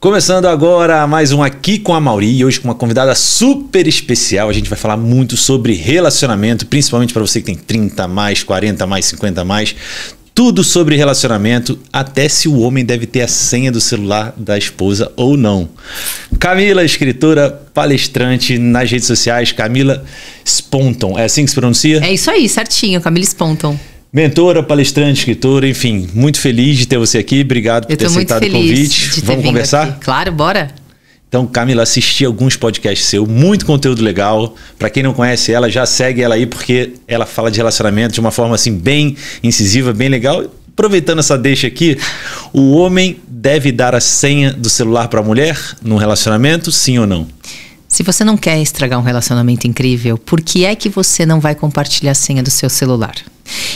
Começando agora mais um Aqui com a Mauri, e hoje com uma convidada super especial. A gente vai falar muito sobre relacionamento, principalmente para você que tem 30 mais, 40 mais, 50 mais. Tudo sobre relacionamento, até se o homem deve ter a senha do celular da esposa ou não. Camila, escritora, palestrante nas redes sociais, Camila Sponton. É assim que se pronuncia? É isso aí, certinho, Camila Sponton. Mentora, palestrante, escritora, enfim, muito feliz de ter você aqui. Obrigado por ter aceitado o convite. Vamos conversar? Aqui. Claro, bora. Então, Camila, assisti alguns podcasts seus, muito conteúdo legal. Para quem não conhece ela, já segue ela aí, porque ela fala de relacionamento de uma forma assim bem incisiva, bem legal. Aproveitando essa deixa aqui, o homem deve dar a senha do celular para a mulher num relacionamento, sim ou não? Se você não quer estragar um relacionamento incrível, por que é que você não vai compartilhar a senha do seu celular?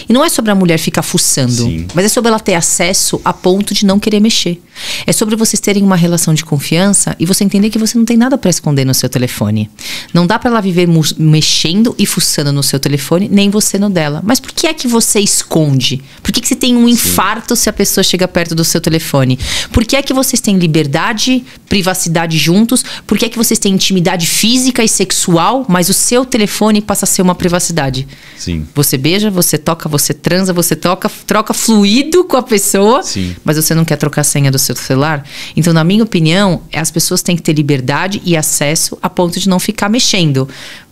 E não é sobre a mulher ficar fuçando, sim, mas é sobre ela ter acesso a ponto de não querer mexer. É sobre vocês terem uma relação de confiança e você entender que você não tem nada para esconder no seu telefone. Não dá para ela viver mexendo e fuçando no seu telefone, nem você no dela. Mas por que é que você esconde? Por que você tem um infarto se a pessoa chega perto do seu telefone? Por que é que vocês têm liberdade, privacidade juntos? Por que é que vocês têm intimidade física e sexual, mas o seu telefone passa a ser uma privacidade? Sim. Você beija, você toca, você transa, você troca fluido com a pessoa, sim, mas você não quer trocar a senha do seu celular. Então, na minha opinião, as pessoas têm que ter liberdade e acesso a ponto de não ficar mexendo.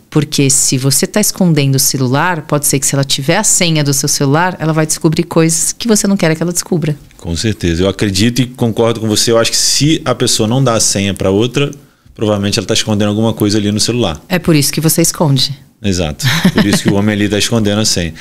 Porque se você está escondendo o celular, pode ser que se ela tiver a senha do seu celular, ela vai descobrir coisas que você não quer que ela descubra. Com certeza. Eu acredito e concordo com você. Eu acho que se a pessoa não dá a senha para outra, provavelmente ela está escondendo alguma coisa ali no celular. É por isso que você esconde. Exato, por isso que o homem ali está escondendo a senha.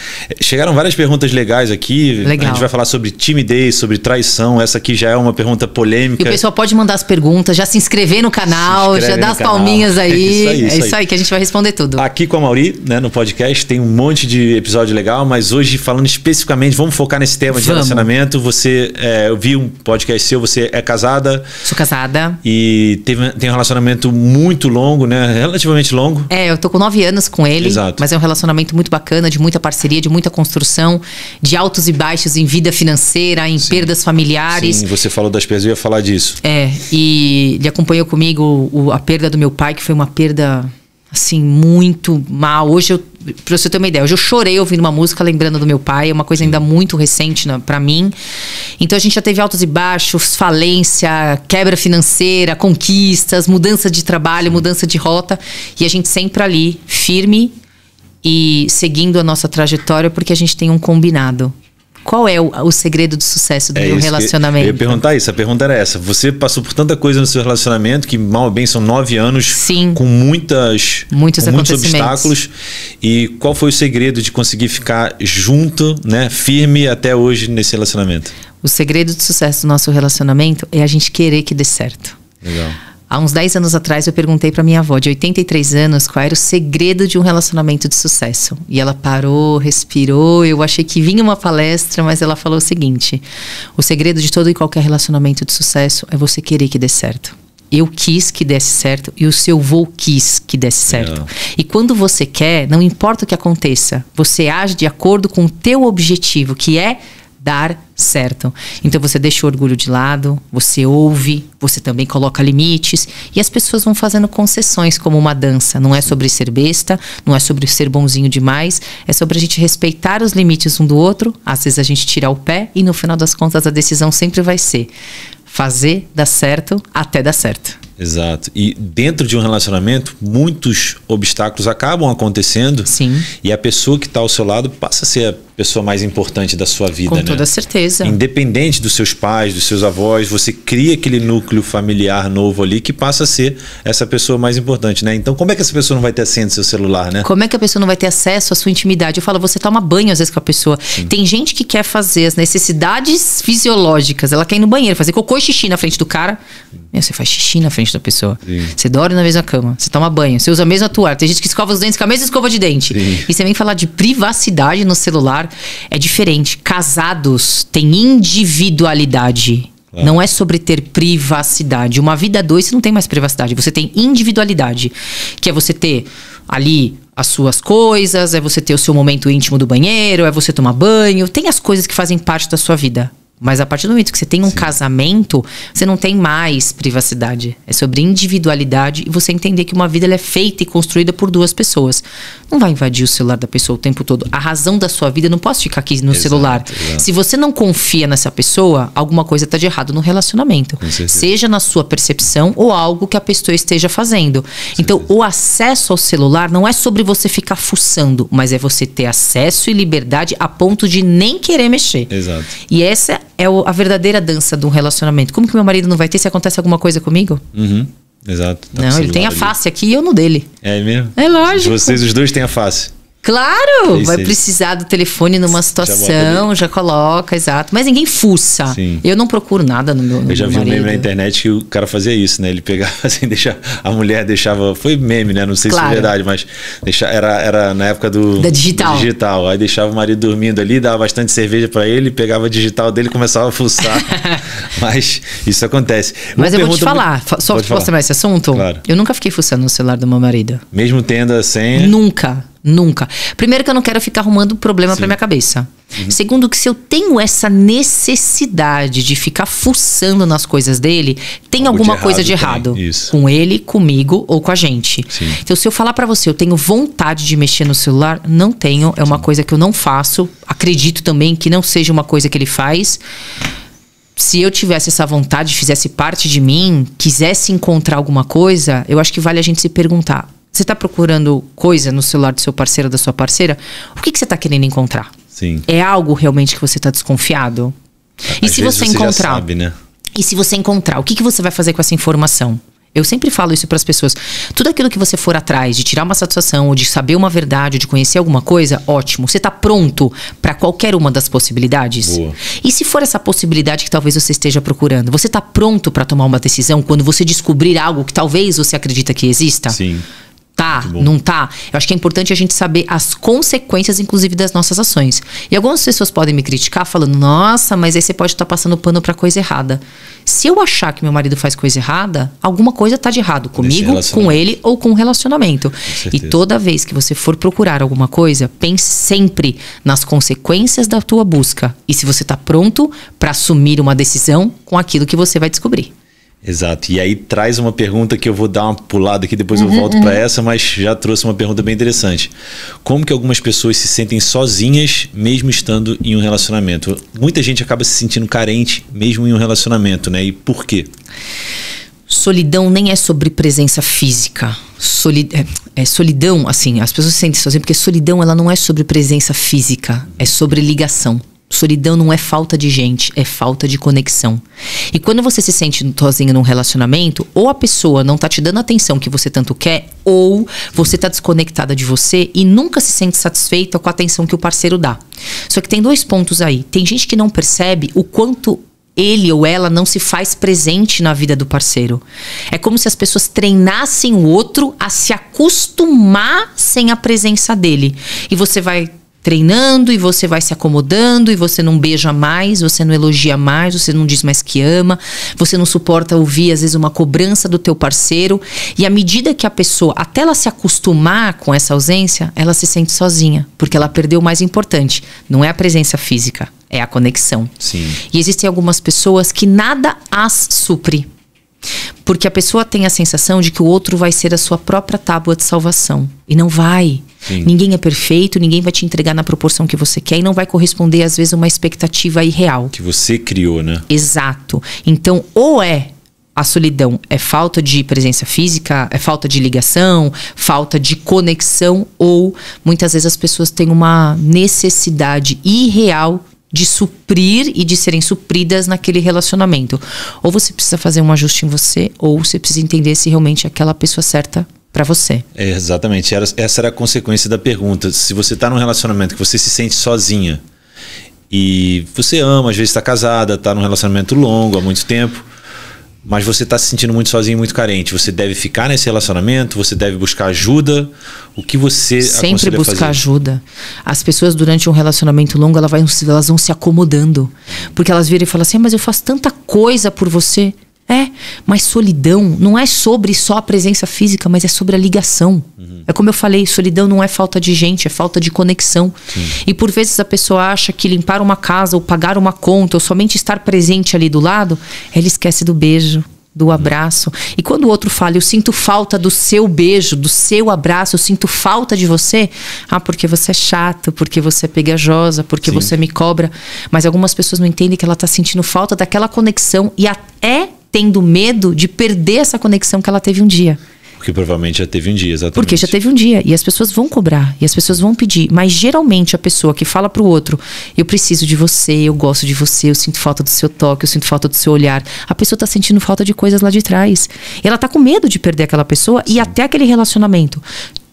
Chegaram várias perguntas legais aqui. Legal. A gente vai falar sobre timidez, sobre traição. Essa aqui já é uma pergunta polêmica. E o pessoal pode mandar as perguntas, já se inscrever no canal, já dar as palminhas aí. É isso aí que a gente vai responder tudo. Aqui com a Mauri, né, no podcast, tem um monte de episódio legal, mas hoje falando especificamente, vamos focar nesse tema de relacionamento. Você, eu vi um podcast seu, você é casada. Sou casada. E tem um relacionamento muito longo, né? Relativamente longo. Eu tô com 9 anos com ele, exato, mas é um relacionamento muito bacana, de muita parceria, de muita construção, de altos e baixos em vida financeira, em perdas familiares. Sim, você falou das perdas, eu ia falar disso. E ele acompanhou comigo a perda do meu pai, que foi uma perda, assim, muito mal. Hoje, pra você ter uma ideia, hoje eu chorei ouvindo uma música lembrando do meu pai, é uma coisa ainda muito recente pra mim. Então a gente já teve altos e baixos, falência, quebra financeira, conquistas, mudança de trabalho, mudança de rota, e a gente sempre ali, firme e seguindo a nossa trajetória, porque a gente tem um combinado. Qual é o segredo do sucesso do meu relacionamento? Eu ia perguntar isso, a pergunta era essa. Você passou por tanta coisa no seu relacionamento, que mal ou bem são 9 anos, sim, com muitos obstáculos. E qual foi o segredo de conseguir ficar junto, né, firme até hoje nesse relacionamento? O segredo do sucesso do nosso relacionamento é a gente querer que dê certo. Legal. Há uns 10 anos atrás eu perguntei pra minha avó de 83 anos qual era o segredo de um relacionamento de sucesso. E ela parou, respirou, eu achei que vinha uma palestra, mas ela falou o seguinte: o segredo de todo e qualquer relacionamento de sucesso é você querer que dê certo. Eu quis que desse certo e o seu avô quis que desse certo. E quando você quer, não importa o que aconteça, você age de acordo com o teu objetivo, que é dar certo. Então você deixa o orgulho de lado, você ouve, você também coloca limites e as pessoas vão fazendo concessões como uma dança. Não é sobre ser besta, não é sobre ser bonzinho demais, é sobre a gente respeitar os limites um do outro. Às vezes a gente tira o pé e no final das contas a decisão sempre vai ser fazer dar certo até dar certo. Exato. E dentro de um relacionamento, muitos obstáculos acabam acontecendo. Sim. E a pessoa que está ao seu lado passa a ser a pessoa mais importante da sua vida, com toda certeza. Independente dos seus pais, dos seus avós, você cria aquele núcleo familiar novo ali que passa a ser essa pessoa mais importante, né? Então, como é que essa pessoa não vai ter a senha do seu celular, né? Como é que a pessoa não vai ter acesso à sua intimidade? Eu falo, você toma banho às vezes com a pessoa. Sim. Tem gente que quer fazer as necessidades fisiológicas. Ela quer ir no banheiro, fazer cocô e xixi na frente do cara. Você faz xixi na frente da pessoa. Sim. Você dorme na mesma cama, você toma banho, você usa a mesma toalha. Tem gente que escova os dentes com a mesma escova de dente. Sim. E você vem falar de privacidade no celular, é diferente. Casados têm individualidade. Claro. Não é sobre ter privacidade. Uma vida a dois, você não tem mais privacidade. Você tem individualidade. Que é você ter ali as suas coisas, é você ter o seu momento íntimo do banheiro, é você tomar banho. Tem as coisas que fazem parte da sua vida. Mas a partir do momento que você tem um casamento, você não tem mais privacidade. É sobre individualidade e você entender que uma vida ela é feita e construída por duas pessoas. Não vai invadir o celular da pessoa o tempo todo. A razão da sua vida não posso ficar aqui no celular. Exato. Se você não confia nessa pessoa, alguma coisa está de errado no relacionamento. Seja na sua percepção ou algo que a pessoa esteja fazendo. Então, o acesso ao celular não é sobre você ficar fuçando, mas é você ter acesso e liberdade a ponto de nem querer mexer. Exato. E essa é a verdadeira dança de um relacionamento. Como que meu marido não vai ter se acontece alguma coisa comigo? Exato. Não, ele tem a face aqui e eu no dele. É mesmo? É lógico. Vocês os dois têm a face. Claro! Vai precisar do telefone numa situação, já coloca, exato. Mas ninguém fuça. Sim. Eu não procuro nada no meu marido. Eu já vi um meme na internet que o cara fazia isso, né? Ele pegava assim, a mulher deixava... Foi meme, né? Não sei se é verdade, mas era na época da digital. Aí deixava o marido dormindo ali, dava bastante cerveja pra ele, pegava a digital dele e começava a fuçar. Mas isso acontece. Mas eu vou te falar, só posso terminar esse assunto? Claro. Eu nunca fiquei fuçando no celular do meu marido. Mesmo tendo a senha? Nunca. Primeiro que eu não quero ficar arrumando problema pra minha cabeça. Segundo que se eu tenho essa necessidade de ficar fuçando nas coisas dele, tem alguma coisa de errado. Com ele, comigo ou com a gente. Sim. Então se eu falar pra você, eu tenho vontade de mexer no celular, não tenho. É uma coisa que eu não faço. Acredito também que não seja uma coisa que ele faz. Se eu tivesse essa vontade, fizesse parte de mim, quisesse encontrar alguma coisa, eu acho que vale a gente se perguntar. Você está procurando coisa no celular do seu parceiro ou da sua parceira? O que você está querendo encontrar? Sim. É algo realmente que você está desconfiado? E se você encontrar, já sabe, né? E se você encontrar, o que você vai fazer com essa informação? Eu sempre falo isso para as pessoas. Tudo aquilo que você for atrás de tirar uma satisfação, ou de saber uma verdade, ou de conhecer alguma coisa, ótimo. Você está pronto para qualquer uma das possibilidades? Boa. E se for essa possibilidade que talvez você esteja procurando, você está pronto para tomar uma decisão quando você descobrir algo que talvez você acredita que exista? Sim. Tá, não tá? Eu acho que é importante a gente saber as consequências, inclusive, das nossas ações. E algumas pessoas podem me criticar falando, nossa, mas aí você pode estar passando pano pra coisa errada. Se eu achar que meu marido faz coisa errada, alguma coisa tá de errado comigo, com ele ou com o relacionamento. E toda vez que você for procurar alguma coisa, pense sempre nas consequências da tua busca. E se você tá pronto pra assumir uma decisão com aquilo que você vai descobrir. Exato. E aí traz uma pergunta que eu vou dar uma pulada aqui, depois eu volto para essa, mas já trouxe uma pergunta bem interessante. Como que algumas pessoas se sentem sozinhas mesmo estando em um relacionamento? Muita gente acaba se sentindo carente mesmo em um relacionamento, né? E por quê? Solidão nem é sobre presença física. Solidão, assim, as pessoas se sentem sozinhas porque solidão ela não é sobre presença física, é sobre ligação. Solidão não é falta de gente, é falta de conexão. E quando você se sente sozinho num relacionamento, ou a pessoa não tá te dando a atenção que você tanto quer, ou você tá desconectada de você e nunca se sente satisfeita com a atenção que o parceiro dá. Só que tem dois pontos aí. Tem gente que não percebe o quanto ele ou ela não se faz presente na vida do parceiro. É como se as pessoas treinassem o outro a se acostumar sem a presença dele. E você vai treinando e você vai se acomodando e você não beija mais, você não elogia mais, você não diz mais que ama, você não suporta ouvir às vezes uma cobrança do teu parceiro e à medida que a pessoa, até ela se acostumar com essa ausência, ela se sente sozinha, porque ela perdeu o mais importante, não é a presença física, é a conexão. Sim. E existem algumas pessoas que nada as supre. Porque a pessoa tem a sensação de que o outro vai ser a sua própria tábua de salvação. E não vai. Sim. Ninguém é perfeito, ninguém vai te entregar na proporção que você quer e não vai corresponder, às vezes, a uma expectativa irreal. Que você criou, né? Exato. Então, ou a solidão é falta de presença física, é falta de ligação, falta de conexão, ou muitas vezes as pessoas têm uma necessidade irreal de suprir e de serem supridas naquele relacionamento. Ou você precisa fazer um ajuste em você, ou você precisa entender se realmente é aquela pessoa certa para você. Exatamente. Essa era a consequência da pergunta. Se você está num relacionamento que você se sente sozinha e você ama, às vezes está casada, está num relacionamento longo, há muito tempo, mas você está se sentindo muito sozinho, muito carente, você deve ficar nesse relacionamento, você deve buscar ajuda. O que você sempre buscar fazer? Ajuda. As pessoas durante um relacionamento longo, elas vão se acomodando. Porque elas viram e falam assim, mas eu faço tanta coisa por você. Mas solidão não é sobre só a presença física, mas é sobre a ligação. É como eu falei, solidão não é falta de gente, é falta de conexão. E por vezes a pessoa acha que limpar uma casa ou pagar uma conta ou somente estar presente ali do lado, ela esquece do beijo, do abraço. E quando o outro fala, eu sinto falta do seu beijo, do seu abraço, eu sinto falta de você, porque você é chato, porque você é pegajosa, porque você me cobra. Mas algumas pessoas não entendem que ela está sentindo falta daquela conexão e até tendo medo de perder essa conexão que ela teve um dia. Porque provavelmente já teve um dia, exatamente. Porque já teve um dia. E as pessoas vão cobrar. E as pessoas vão pedir. Mas geralmente a pessoa que fala pro outro, eu preciso de você, eu gosto de você, eu sinto falta do seu toque, eu sinto falta do seu olhar. A pessoa tá sentindo falta de coisas lá de trás. E ela tá com medo de perder aquela pessoa e até aquele relacionamento.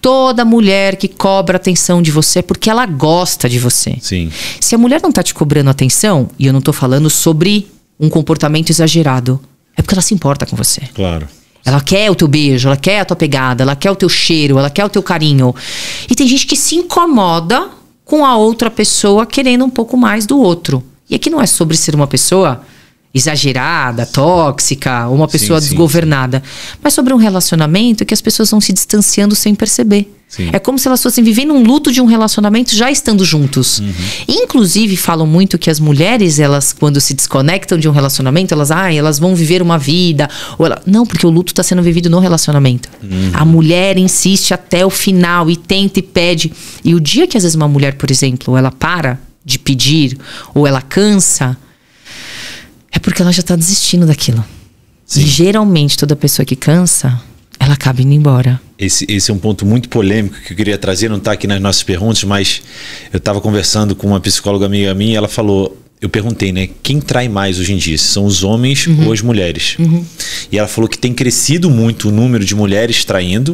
Toda mulher que cobra atenção de você é porque ela gosta de você. Sim. Se a mulher não tá te cobrando atenção, e eu não tô falando sobre um comportamento exagerado, é porque ela se importa com você. Claro. Ela quer o teu beijo, ela quer a tua pegada, ela quer o teu cheiro, ela quer o teu carinho. E tem gente que se incomoda com a outra pessoa querendo um pouco mais do outro. E aqui não é sobre ser uma pessoa exagerada, tóxica, ou uma pessoa desgovernada. Mas sobre um relacionamento que as pessoas vão se distanciando sem perceber. Sim. É como se elas fossem vivendo um luto de um relacionamento já estando juntos. Inclusive, falam muito que as mulheres, elas, quando se desconectam de um relacionamento, elas vão viver uma vida. Não, porque o luto está sendo vivido no relacionamento. A mulher insiste até o final e tenta e pede. E o dia que às vezes uma mulher, por exemplo, ela para de pedir ou ela cansa, é porque ela já está desistindo daquilo. Sim. E geralmente toda pessoa que cansa, ela acaba indo embora. Esse é um ponto muito polêmico que eu queria trazer, não está aqui nas nossas perguntas, mas eu estava conversando com uma psicóloga amiga minha e ela falou, eu perguntei, né, quem trai mais hoje em dia? São os homens ou as mulheres? E ela falou que tem crescido muito o número de mulheres traindo,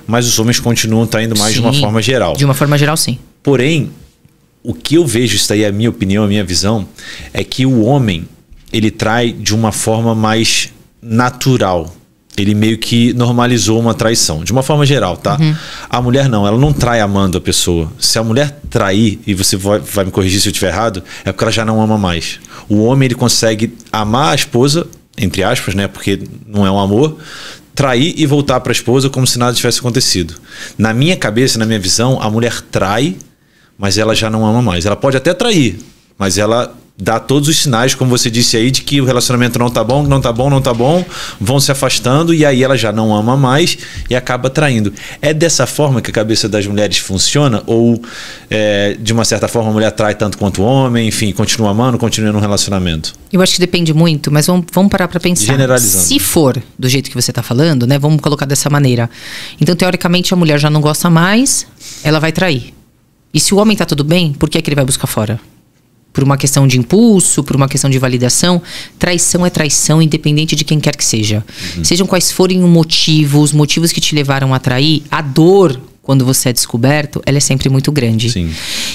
mas os homens continuam traindo mais de uma forma geral. De uma forma geral, sim. Porém, o que eu vejo, isso aí é a minha opinião, a minha visão, é que o homem, ele trai de uma forma mais natural. Ele meio que normalizou uma traição, de uma forma geral, tá? A mulher não, ela não trai amando a pessoa. Se a mulher trair, e você vai me corrigir se eu estiver errado, é porque ela já não ama mais. O homem, ele consegue amar a esposa, entre aspas, né? Porque não é um amor, trair e voltar para a esposa como se nada tivesse acontecido. Na minha cabeça, na minha visão, a mulher trai, mas ela já não ama mais. Ela pode até trair, mas ela dá todos os sinais, como você disse aí, de que o relacionamento não tá bom, não tá bom, não tá bom, vão se afastando e aí ela já não ama mais e acaba traindo. É dessa forma que a cabeça das mulheres funciona? Ou de uma certa forma a mulher trai tanto quanto o homem, enfim, continua amando, continua no relacionamento? Eu acho que depende muito, mas vamos parar para pensar. Generalizando. Se for do jeito que você tá falando, né, vamos colocar dessa maneira. Então, teoricamente, a mulher já não gosta mais, ela vai trair. E se o homem tá tudo bem, por que ele vai buscar fora? Por uma questão de impulso, por uma questão de validação. Traição é traição, independente de quem quer que seja. Sejam quais forem os motivos que te levaram a trair, a dor, quando você é descoberto, ela é sempre muito grande. Sim.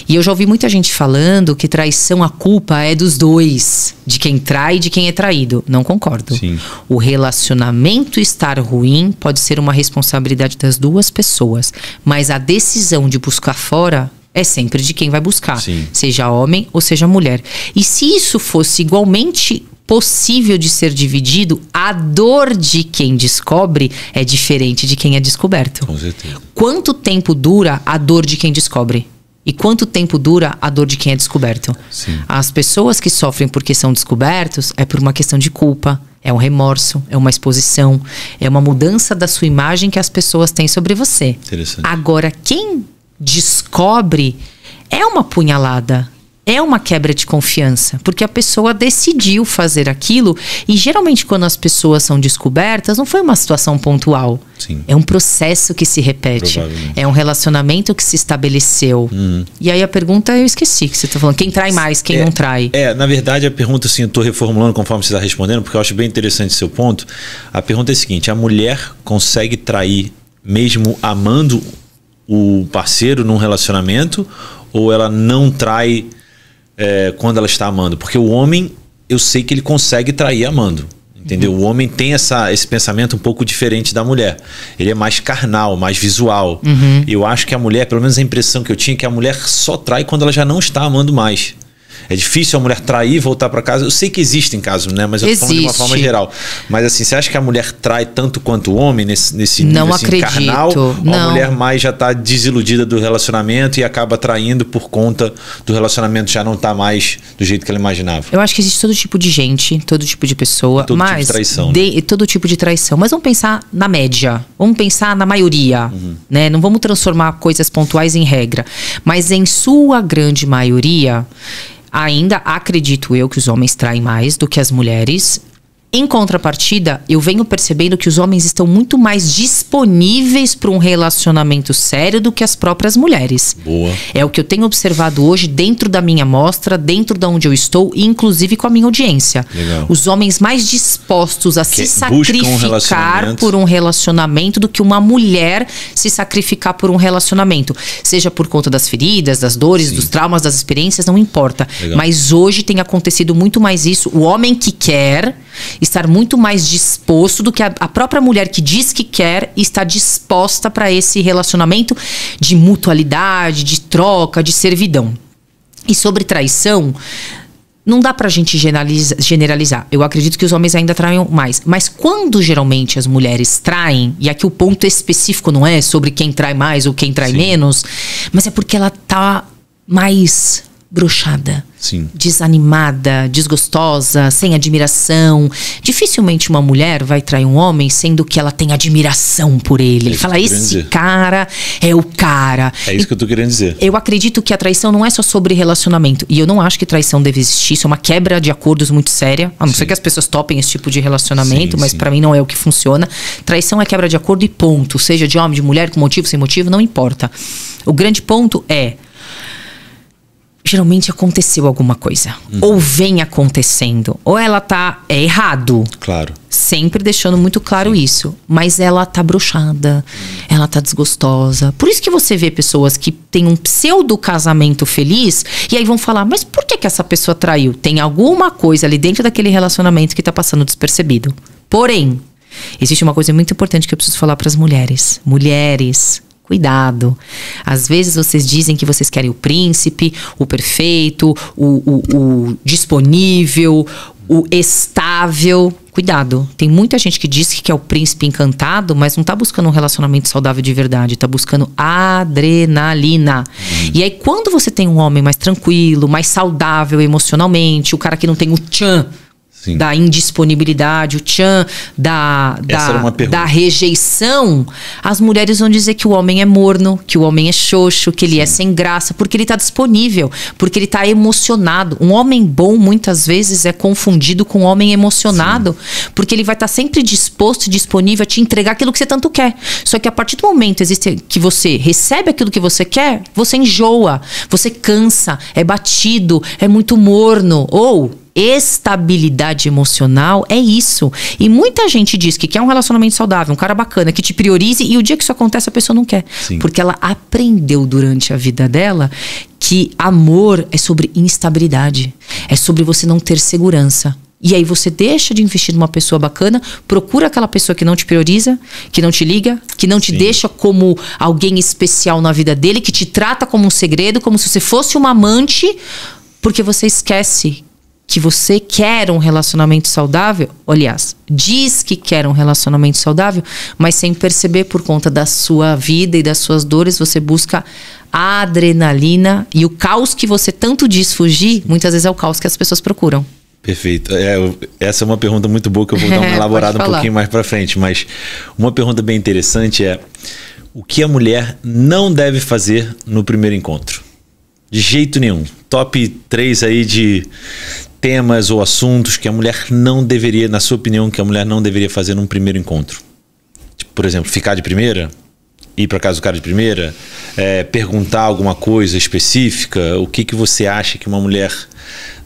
E eu já ouvi muita gente falando que traição, a culpa é dos dois. De quem trai e de quem é traído. Não concordo. Sim. O relacionamento estar ruim pode ser uma responsabilidade das duas pessoas. Mas a decisão de buscar fora é sempre de quem vai buscar. Sim. Seja homem ou seja mulher. E se isso fosse igualmente possível de ser dividido, a dor de quem descobre é diferente de quem é descoberto. Com certeza. Quanto tempo dura a dor de quem descobre? E quanto tempo dura a dor de quem é descoberto? Sim. As pessoas que sofrem porque são descobertos é por uma questão de culpa, é um remorso, é uma exposição, é uma mudança da sua imagem que as pessoas têm sobre você. Interessante. Agora, quem descobre é uma punhalada, é uma quebra de confiança, porque a pessoa decidiu fazer aquilo e geralmente quando as pessoas são descobertas não foi uma situação pontual. Sim. É um processo que se repete, é um relacionamento que se estabeleceu. E aí a pergunta eu esqueci que você está falando, quem trai mais, quem não trai? Na verdade a pergunta assim, eu estou reformulando conforme você está respondendo, porque eu acho bem interessante o seu ponto. A pergunta é a seguinte, a mulher consegue trair mesmo amando o parceiro num relacionamento, ou ela não trai quando ela está amando? Porque o homem, eu sei que ele consegue trair amando, entendeu? O homem tem esse pensamento um pouco diferente da mulher. Ele é mais carnal, mais visual. Eu acho que a mulher, pelo menos a impressão que eu tinha, é que a mulher só trai quando ela já não está amando mais. É difícil a mulher trair e voltar para casa. Eu sei que existem casos, né? Mas eu tô falando de uma forma geral. Mas assim, você acha que a mulher trai tanto quanto o homem nesse nível não assim, acredito. carnal? Ou não. a mulher mais já tá desiludida do relacionamento e acaba traindo por conta do relacionamento já não tá mais do jeito que ela imaginava? Eu acho que existe todo tipo de gente, todo tipo de pessoa. Todo tipo de traição. Né? Todo tipo de traição. Mas vamos pensar na média. Vamos pensar na maioria. Né? Não vamos transformar coisas pontuais em regra. Mas em sua grande maioria, ainda acredito eu que os homens traem mais do que as mulheres. Em contrapartida, eu venho percebendo que os homens estão muito mais disponíveis para um relacionamento sério do que as próprias mulheres. Boa. É o que eu tenho observado hoje dentro da minha amostra, dentro de onde eu estou e inclusive com a minha audiência. Legal. Os homens mais dispostos a se sacrificar por um relacionamento do que uma mulher se sacrificar por um relacionamento. Seja por conta das feridas, das dores, Sim. dos traumas, das experiências, não importa. Legal. Mas hoje tem acontecido muito mais isso. O homem que quer estar muito mais disposto do que a própria mulher que diz que quer estar disposta para esse relacionamento de mutualidade, de troca, de servidão. E sobre traição, não dá pra gente generalizar. Eu acredito que os homens ainda traem mais. Mas quando geralmente as mulheres traem, e aqui o ponto específico não é sobre quem trai mais ou quem trai Sim. menos, mas é porque ela tá mais broxada, Sim. desanimada, desgostosa, sem admiração. Dificilmente uma mulher vai trair um homem sendo que ela tem admiração por ele. Ele fala, esse cara é o cara. É isso que eu tô querendo dizer. Eu acredito que a traição não é só sobre relacionamento. E eu não acho que traição deve existir. Isso é uma quebra de acordos muito séria. A não ser que as pessoas topem esse tipo de relacionamento, mas pra mim não é o que funciona. Traição é quebra de acordo e ponto. Seja de homem, de mulher, com motivo, sem motivo, não importa. O grande ponto é... geralmente aconteceu alguma coisa. Ou vem acontecendo. Ou ela tá... é errado. Claro. Sempre deixando muito claro Sim. isso. Mas ela tá broxada. Ela tá desgostosa. Por isso que você vê pessoas que têm um pseudo casamento feliz. E aí vão falar, mas por que essa pessoa traiu? Tem alguma coisa ali dentro daquele relacionamento que tá passando despercebido. Porém, existe uma coisa muito importante que eu preciso falar pras mulheres. Mulheres... cuidado. Às vezes vocês dizem que vocês querem o príncipe, o perfeito, o disponível, o estável. Cuidado. Tem muita gente que diz que quer o príncipe encantado, mas não tá buscando um relacionamento saudável de verdade. Tá buscando adrenalina. E aí, quando você tem um homem mais tranquilo, mais saudável emocionalmente, o cara que não tem o tchan, Sim. da indisponibilidade, o tchan da rejeição, as mulheres vão dizer que o homem é morno, que o homem é xoxo, que ele Sim. é sem graça, porque ele está disponível, porque ele está emocionado. Um homem bom, muitas vezes, é confundido com um homem emocionado, Sim. porque ele vai estar sempre disposto e disponível a te entregar aquilo que você tanto quer. Só que a partir do momento que você recebe aquilo que você quer, você enjoa, você cansa, é batido, é muito morno, ou... estabilidade emocional é isso. E muita gente diz que quer um relacionamento saudável, um cara bacana, que te priorize, e o dia que isso acontece a pessoa não quer. Sim. Porque ela aprendeu durante a vida dela que amor é sobre instabilidade, é sobre você não ter segurança. E aí você deixa de investir numa pessoa bacana, procura aquela pessoa que não te prioriza, que não te liga, que não te Sim. deixa como alguém especial na vida dele, que te trata como um segredo, como se você fosse uma amante, porque você esquece que você quer um relacionamento saudável, aliás, diz que quer um relacionamento saudável, mas sem perceber, por conta da sua vida e das suas dores, você busca a adrenalina, e o caos que você tanto diz fugir, muitas vezes é o caos que as pessoas procuram. Perfeito. Essa é uma pergunta muito boa que eu vou dar uma elaborada um pouquinho mais pra frente, mas uma pergunta bem interessante é: o que a mulher não deve fazer no primeiro encontro? De jeito nenhum. Top 3 aí de temas ou assuntos que a mulher não deveria, na sua opinião, que a mulher não deveria fazer num primeiro encontro. Tipo, por exemplo, ficar de primeira, ir para casa do cara de primeira, perguntar alguma coisa específica. O que você acha que uma mulher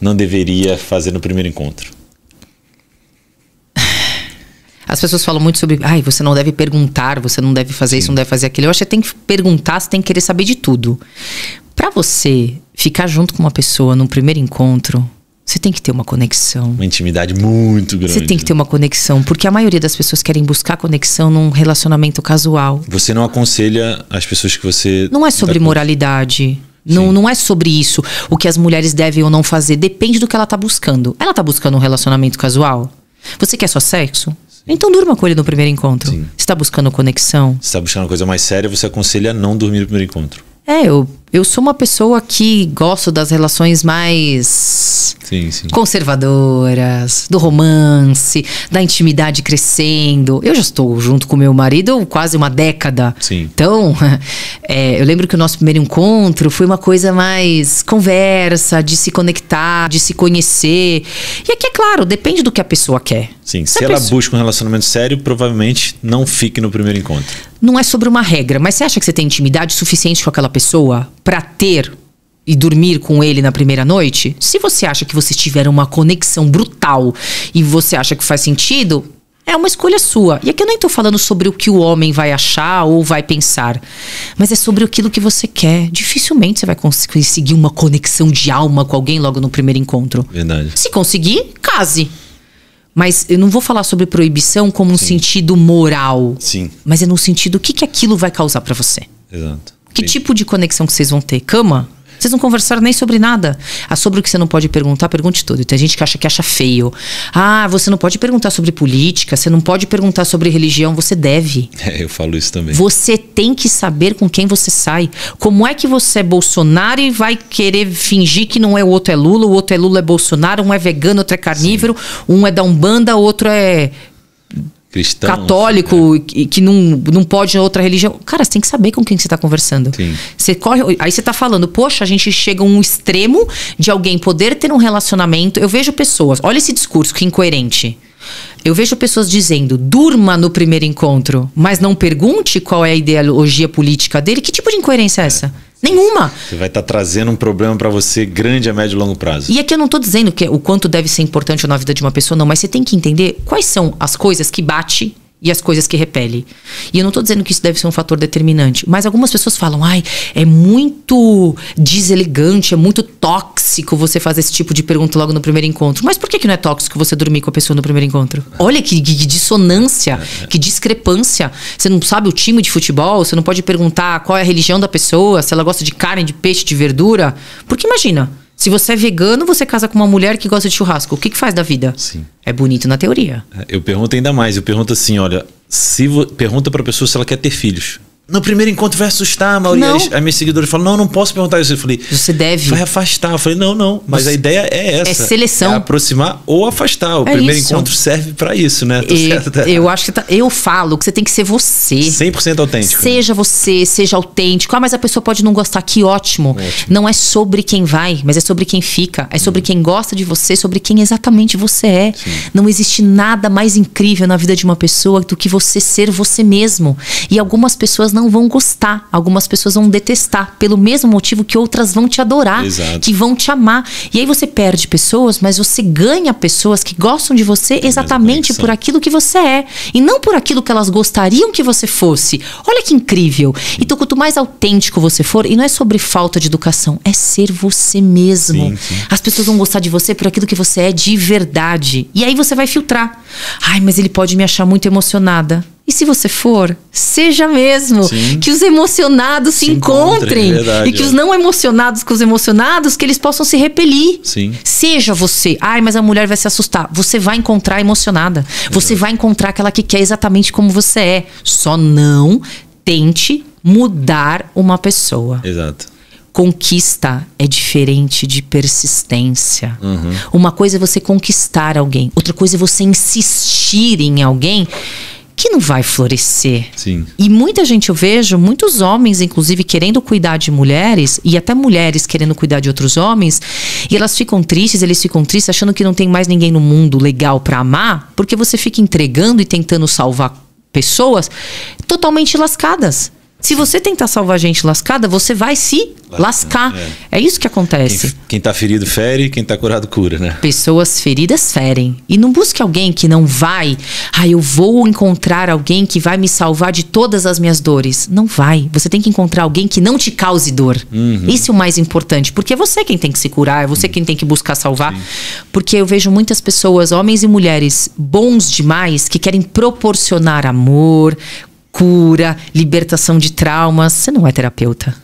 não deveria fazer no primeiro encontro? As pessoas falam muito sobre, você não deve perguntar, você não deve fazer Sim. isso, não deve fazer aquilo. Eu acho que tem que perguntar, você tem que querer saber de tudo. Para você ficar junto com uma pessoa no primeiro encontro, você tem que ter uma conexão. Uma intimidade muito grande. Você tem que ter uma conexão, porque a maioria das pessoas querem buscar conexão num relacionamento casual. Você não aconselha as pessoas que você... Não é sobre moralidade. Não é sobre isso. O que as mulheres devem ou não fazer. Depende do que ela tá buscando. Ela tá buscando um relacionamento casual? Você quer só sexo? Então durma com ele no primeiro encontro. Sim. Você tá buscando conexão? Se tá buscando uma coisa mais séria, você aconselha a não dormir no primeiro encontro. Eu sou uma pessoa que gosto das relações mais Sim. conservadoras, do romance, da intimidade crescendo. Eu já estou junto com meu marido quase uma década. Sim. Então, eu lembro que o nosso primeiro encontro foi uma coisa mais conversa, de se conectar, de se conhecer. E aqui, é claro, depende do que a pessoa quer. Sim, se ela busca um relacionamento sério, provavelmente não fique no primeiro encontro. Não é sobre uma regra, mas você acha que você tem intimidade suficiente com aquela pessoa pra ter e dormir com ele na primeira noite? Se você acha que vocês tiveram uma conexão brutal e você acha que faz sentido, é uma escolha sua. E aqui eu nem tô falando sobre o que o homem vai achar ou vai pensar, mas é sobre aquilo que você quer. Dificilmente você vai conseguir uma conexão de alma com alguém logo no primeiro encontro. Verdade. Se conseguir, case. Mas eu não vou falar sobre proibição como um sentido moral. Sim. Mas é no sentido, o que aquilo vai causar pra você? Exato. Que tipo de conexão que vocês vão ter? Cama? Vocês não conversaram nem sobre nada. Sobre o que você não pode perguntar, pergunte tudo. E tem gente que acha feio. Você não pode perguntar sobre política, você não pode perguntar sobre religião, você deve. Eu falo isso também. Você tem que saber com quem você sai. Como é que você é Bolsonaro e vai querer fingir que não é o outro é Lula, o outro é Lula é Bolsonaro, um é vegano, outro é carnívoro, um é da Umbanda, o outro é cristão, católico, que não pode outra religião. Cara, você tem que saber com quem você tá conversando. Sim. Aí você tá falando, poxa, a gente chega a um extremo de alguém poder ter um relacionamento. Eu vejo pessoas, olha esse discurso que incoerente. Eu vejo pessoas dizendo, durma no primeiro encontro, mas não pergunte qual é a ideologia política dele. Que tipo de incoerência é essa? Nenhuma. Você vai estar trazendo um problema pra você grande a médio e longo prazo. E aqui eu não tô dizendo que o quanto deve ser importante na vida de uma pessoa, não. Mas você tem que entender quais são as coisas que bate e as coisas que repele. E eu não tô dizendo que isso deve ser um fator determinante. Mas algumas pessoas falam, é muito deselegante, é muito tóxico você fazer esse tipo de pergunta logo no primeiro encontro. Mas por que não é tóxico você dormir com a pessoa no primeiro encontro? Olha que dissonância, que discrepância. Você não sabe o time de futebol, você não pode perguntar qual é a religião da pessoa, se ela gosta de carne, de peixe, de verdura. Porque imagina, se você é vegano, você casa com uma mulher que gosta de churrasco. O que faz da vida? Sim. É bonito na teoria. Eu pergunto ainda mais. Eu pergunto assim, olha, pergunta pra pessoa se ela quer ter filhos. No primeiro encontro vai assustar, a maioria. As minhas seguidoras falam, não posso perguntar isso. Eu falei, você deve. Vai afastar. Eu falei, não. Mas a ideia é essa. É seleção. É aproximar ou afastar. O primeiro encontro serve pra isso, né? Eu acho que eu falo que você tem que ser você. 100% autêntico. Seja você, seja autêntico. Mas a pessoa pode não gostar. Que ótimo. Não é sobre quem vai, mas é sobre quem fica. É sobre quem gosta de você, sobre quem exatamente você é. Sim. Não existe nada mais incrível na vida de uma pessoa do que você ser você mesmo. E algumas pessoas não vão gostar, algumas pessoas vão detestar, pelo mesmo motivo que outras vão te adorar. Exato. Que vão te amar. E aí você perde pessoas, mas você ganha pessoas que gostam de você exatamente por aquilo que você é. E não por aquilo que elas gostariam que você fosse. Olha que incrível. Então, quanto mais autêntico você for, e não é sobre falta de educação, é ser você mesmo. Sim. As pessoas vão gostar de você por aquilo que você é de verdade. E aí você vai filtrar. Mas ele pode me achar muito emocionada. E se você for, seja mesmo. Sim. Que os emocionados se encontrem. Verdade, e que os não emocionados com os emocionados, que eles possam se repelir. Sim. Seja você. Mas a mulher vai se assustar. Você vai encontrar a emocionada. Você vai encontrar aquela que quer exatamente como você é. Só não tente mudar uma pessoa. Exato. Conquista é diferente de persistência. Uma coisa é você conquistar alguém. Outra coisa é você insistir em alguém que não vai florescer. Sim. E muita gente, eu vejo, muitos homens, inclusive, querendo cuidar de mulheres, e até mulheres querendo cuidar de outros homens, e eles ficam tristes, achando que não tem mais ninguém no mundo legal pra amar, porque você fica entregando e tentando salvar pessoas totalmente lascadas. Se você tentar salvar gente lascada, você vai se lascar. É isso que acontece. Quem tá ferido fere, quem tá curado cura, né? Pessoas feridas ferem. E não busque alguém que não vai. Eu vou encontrar alguém que vai me salvar de todas as minhas dores. Não vai. Você tem que encontrar alguém que não te cause dor. Esse é o mais importante. Porque é você quem tem que se curar, é você quem tem que buscar salvar. Sim. Porque eu vejo muitas pessoas, homens e mulheres, bons demais, que querem proporcionar amor, cura, libertação de traumas. Você não é terapeuta.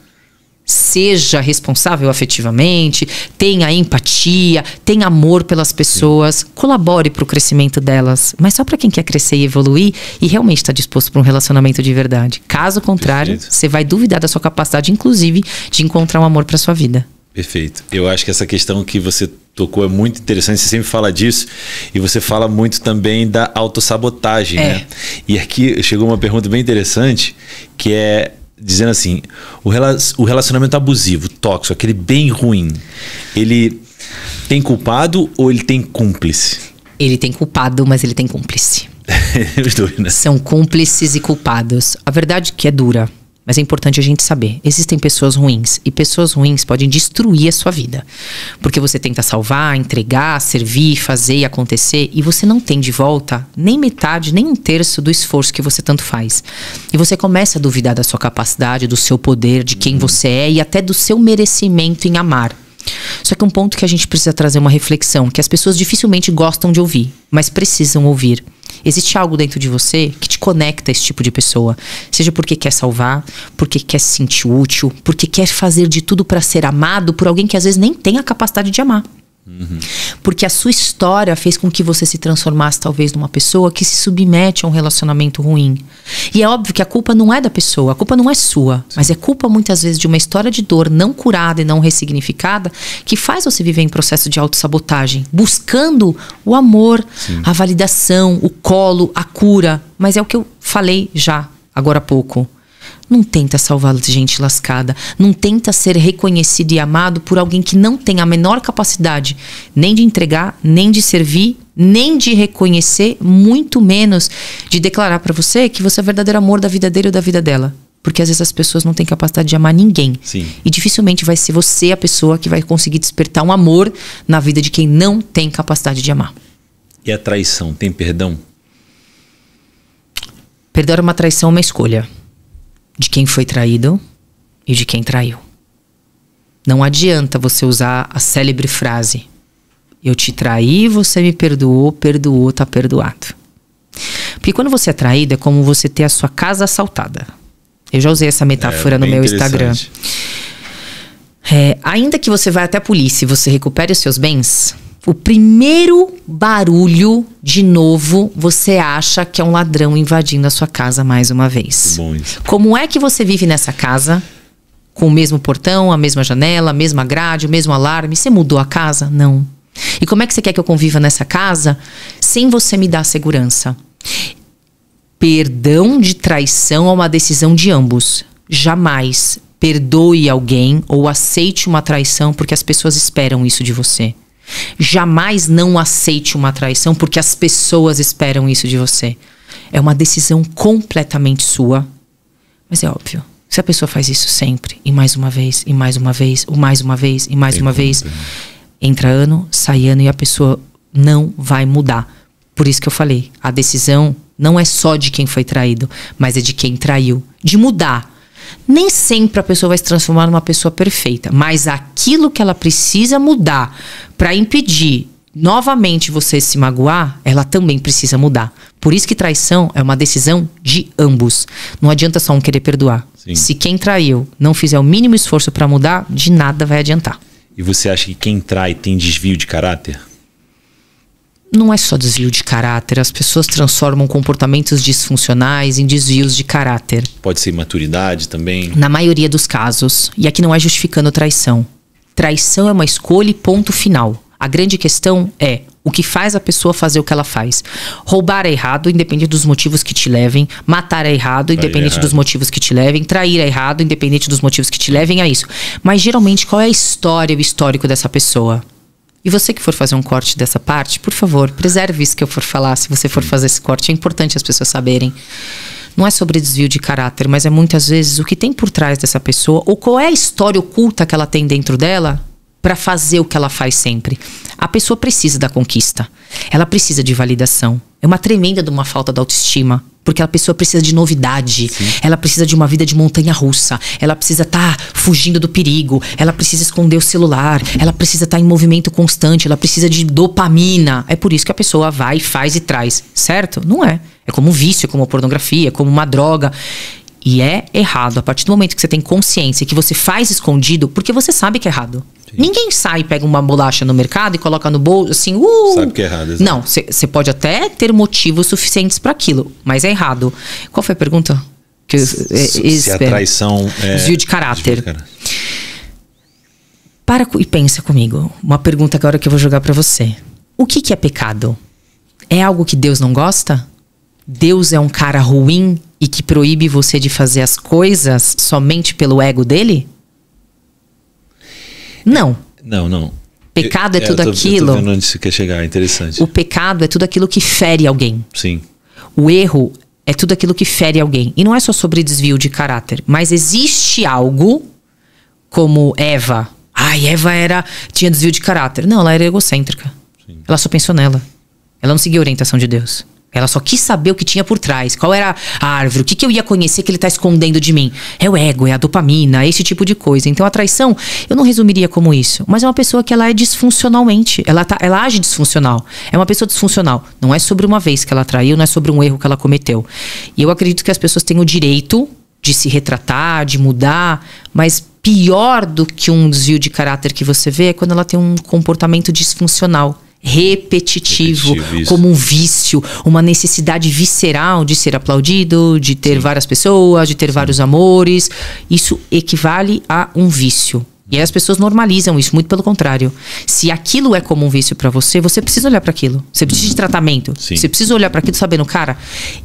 Seja responsável afetivamente, tenha empatia, tenha amor pelas pessoas, colabore para o crescimento delas, mas só para quem quer crescer e evoluir e realmente está disposto para um relacionamento de verdade. Caso contrário, você vai duvidar da sua capacidade, inclusive, de encontrar um amor para sua vida. Perfeito. Eu acho que essa questão que você tocou é muito interessante, você sempre fala disso, e você fala muito também da autossabotagem, né? E aqui chegou uma pergunta bem interessante, que é dizendo assim, o relacionamento abusivo, tóxico, aquele bem ruim, ele tem culpado ou ele tem cúmplice? Ele tem culpado, mas ele tem cúmplice. Os dois, né? São cúmplices e culpados. A verdade que é dura, mas é importante a gente saber. Existem pessoas ruins, e pessoas ruins podem destruir a sua vida. Porque você tenta salvar, entregar, servir, fazer e acontecer, e você não tem de volta nem metade, nem um terço do esforço que você tanto faz. E você começa a duvidar da sua capacidade, do seu poder, de quem você é e até do seu merecimento em amar. Só que um ponto que a gente precisa trazer uma reflexão, que as pessoas dificilmente gostam de ouvir, mas precisam ouvir. Existe algo dentro de você que te conecta a esse tipo de pessoa. Seja porque quer salvar, porque quer se sentir útil, porque quer fazer de tudo para ser amado por alguém que às vezes nem tem a capacidade de amar. Porque a sua história fez com que você se transformasse talvez numa pessoa que se submete a um relacionamento ruim. E é óbvio que a culpa não é da pessoa, a culpa não é sua, mas é culpa muitas vezes de uma história de dor não curada e não ressignificada que faz você viver em processo de autossabotagem, buscando o amor, a validação, o colo, a cura. Mas é o que eu falei já agora há pouco. Não tenta salvar gente lascada. Não tenta ser reconhecido e amado por alguém que não tem a menor capacidade nem de entregar, nem de servir, nem de reconhecer, muito menos de declarar pra você que você é o verdadeiro amor da vida dele ou da vida dela. Porque às vezes as pessoas não têm capacidade de amar ninguém. Sim. E dificilmente vai ser você a pessoa que vai conseguir despertar um amor na vida de quem não tem capacidade de amar. E a traição, tem perdão? Perdoar uma traição é uma escolha. De quem foi traído e de quem traiu. Não adianta você usar a célebre frase: eu te traí, você me perdoou, perdoou, tá perdoado. Porque quando você é traído é como você ter a sua casa assaltada. Eu já usei essa metáfora no meu Instagram. Ainda que você vá até a polícia e você recupere os seus bens, o primeiro barulho, de novo, você acha que é um ladrão invadindo a sua casa mais uma vez. Bom isso. Como é que você vive nessa casa? Com o mesmo portão, a mesma janela, a mesma grade, o mesmo alarme? Você mudou a casa? Não. E como é que você quer que eu conviva nessa casa sem você me dar segurança? Perdão de traição é uma decisão de ambos. Jamais perdoe alguém ou aceite uma traição porque as pessoas esperam isso de você. Jamais não aceite uma traição porque as pessoas esperam isso de você. É uma decisão completamente sua. Mas é óbvio, se a pessoa faz isso sempre, e mais uma vez, e mais uma vez, ou mais uma vez, e mais uma vez, entra ano, sai ano e a pessoa não vai mudar. Por isso que eu falei, a decisão não é só de quem foi traído, mas é de quem traiu, de mudar. Nem sempre a pessoa vai se transformar numa pessoa perfeita, mas aquilo que ela precisa mudar para impedir novamente você se magoar, ela também precisa mudar. Por isso que traição é uma decisão de ambos. Não adianta só um querer perdoar. Sim. Se quem traiu não fizer o mínimo esforço para mudar, de nada vai adiantar. E você acha que quem trai tem desvio de caráter? Não é só desvio de caráter. As pessoas transformam comportamentos disfuncionais em desvios de caráter. Pode ser imaturidade também? Na maioria dos casos. E aqui não é justificando traição. Traição é uma escolha e ponto final. A grande questão é o que faz a pessoa fazer o que ela faz. Roubar é errado, independente dos motivos que te levem. Matar é errado, independente dos motivos que te levem. Trair é errado, independente dos motivos que te levem a isso. Mas geralmente, qual é a história, o histórico dessa pessoa? E você que for fazer um corte dessa parte, por favor, preserve isso que eu for falar. Se você for fazer esse corte, é importante as pessoas saberem. Não é sobre desvio de caráter, mas é muitas vezes o que tem por trás dessa pessoa, ou qual é a história oculta que ela tem dentro dela para fazer o que ela faz sempre. A pessoa precisa da conquista. Ela precisa de validação. É uma tremenda de uma falta de autoestima. Porque a pessoa precisa de novidade. Sim. Ela precisa de uma vida de montanha-russa. Ela precisa estar fugindo do perigo. Ela precisa esconder o celular. Ela precisa estar em movimento constante. Ela precisa de dopamina. É por isso que a pessoa vai, faz e traz. Certo? Não é. É como um vício, é como uma pornografia, é como uma droga. E é errado. A partir do momento que você tem consciência que você faz escondido, porque você sabe que é errado. Sim. Ninguém sai e pega uma bolacha no mercado e coloca no bolso, assim, sabe que é errado. Exatamente. Não, você pode até ter motivos suficientes para aquilo, mas é errado. Qual foi a pergunta? Se a traição é desvio de caráter. Para e pensa comigo. Uma pergunta agora que eu vou jogar para você. O que é pecado? É algo que Deus não gosta? Deus é um cara ruim e que proíbe você de fazer as coisas somente pelo ego dele? Não. Não. Pecado é tudo aquilo. Eu tô vendo onde você quer chegar, interessante. O pecado é tudo aquilo que fere alguém. Sim. O erro é tudo aquilo que fere alguém. E não é só sobre desvio de caráter. Mas existe algo como Eva. Eva tinha desvio de caráter. Não, ela era egocêntrica. Sim. Ela só pensou nela. Ela não seguiu a orientação de Deus. Ela só quis saber o que tinha por trás. Qual era a árvore? O que eu ia conhecer que ele está escondendo de mim? É o ego, é a dopamina, é esse tipo de coisa. Então a traição, eu não resumiria como isso. Mas é uma pessoa que ela é disfuncionalmente. Ela age disfuncional. É uma pessoa disfuncional. Não é sobre uma vez que ela traiu, não é sobre um erro que ela cometeu. E eu acredito que as pessoas têm o direito de se retratar, de mudar. Mas pior do que um desvio de caráter que você vê é quando ela tem um comportamento disfuncional. Repetitivo, como um vício, uma necessidade visceral de ser aplaudido, de ter várias pessoas, de ter vários amores. Isso equivale a um vício. E aí as pessoas normalizam isso, muito pelo contrário. Se aquilo é como um vício pra você, você precisa olhar para aquilo. Você precisa de tratamento. Sim. Você precisa olhar para aquilo sabendo, cara,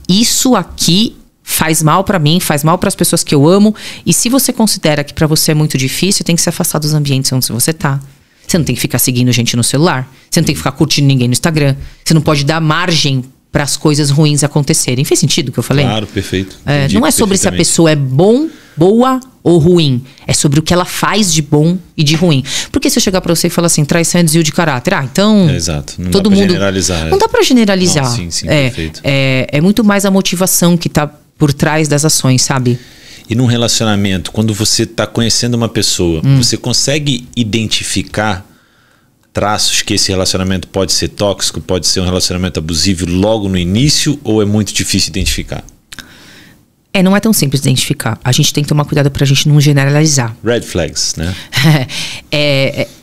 isso aqui faz mal pra mim, faz mal pras pessoas que eu amo. E se você considera que pra você é muito difícil, tem que se afastar dos ambientes onde você tá. Você não tem que ficar seguindo gente no celular. Você não tem que ficar curtindo ninguém no Instagram. Você não pode dar margem para as coisas ruins acontecerem. Fez sentido o que eu falei? Claro, perfeito. Não é sobre se a pessoa é boa ou ruim. É sobre o que ela faz de bom e de ruim. Porque se eu chegar para você e falar assim, traição é desvio de caráter. Então, exato. Não todo dá pra mundo generalizar. Não dá para generalizar. Não, sim, perfeito. É muito mais a motivação que tá por trás das ações, sabe? E num relacionamento, quando você está conhecendo uma pessoa, você consegue identificar traços que esse relacionamento pode ser tóxico, pode ser um relacionamento abusivo logo no início, ou é muito difícil identificar? Não é tão simples de identificar. A gente tem que tomar cuidado pra gente não generalizar. Red flags, né?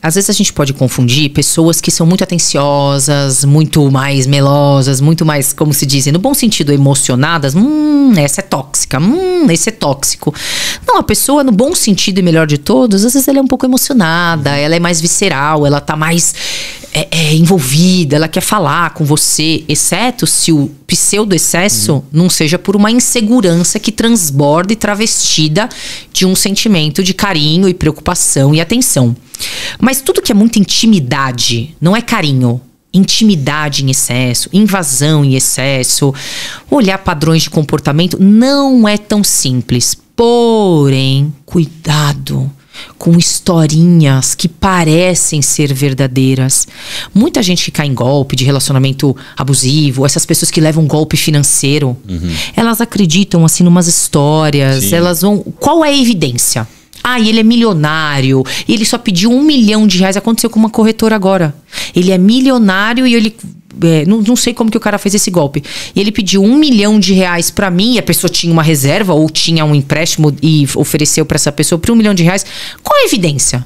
Às vezes a gente pode confundir pessoas que são muito atenciosas, muito mais melosas, muito mais, como se dizem, no bom sentido, emocionadas. Essa é tóxica. Esse é tóxico. Não, a pessoa, no bom sentido e melhor de todos, às vezes ela é um pouco emocionada, ela é mais visceral, ela tá mais envolvida, ela quer falar com você, exceto se o pseudo-excesso não seja por uma insegurança que transborda e travestida de um sentimento de carinho e preocupação e atenção. Mas tudo que é muita intimidade não é carinho. Intimidade em excesso, invasão em excesso, olhar padrões de comportamento não é tão simples. Porém, cuidado com historinhas que parecem ser verdadeiras. Muita gente que cai em golpe de relacionamento abusivo, essas pessoas que levam golpe financeiro, elas acreditam assim numas histórias. Sim. Elas vão... Qual é a evidência? E ele é milionário, e ele só pediu R$1 milhão. Aconteceu com uma corretora agora. Ele é milionário e ele... não sei como que o cara fez esse golpe. E ele pediu R$1 milhão pra mim, e a pessoa tinha uma reserva ou tinha um empréstimo e ofereceu pra essa pessoa por R$1 milhão. Qual a evidência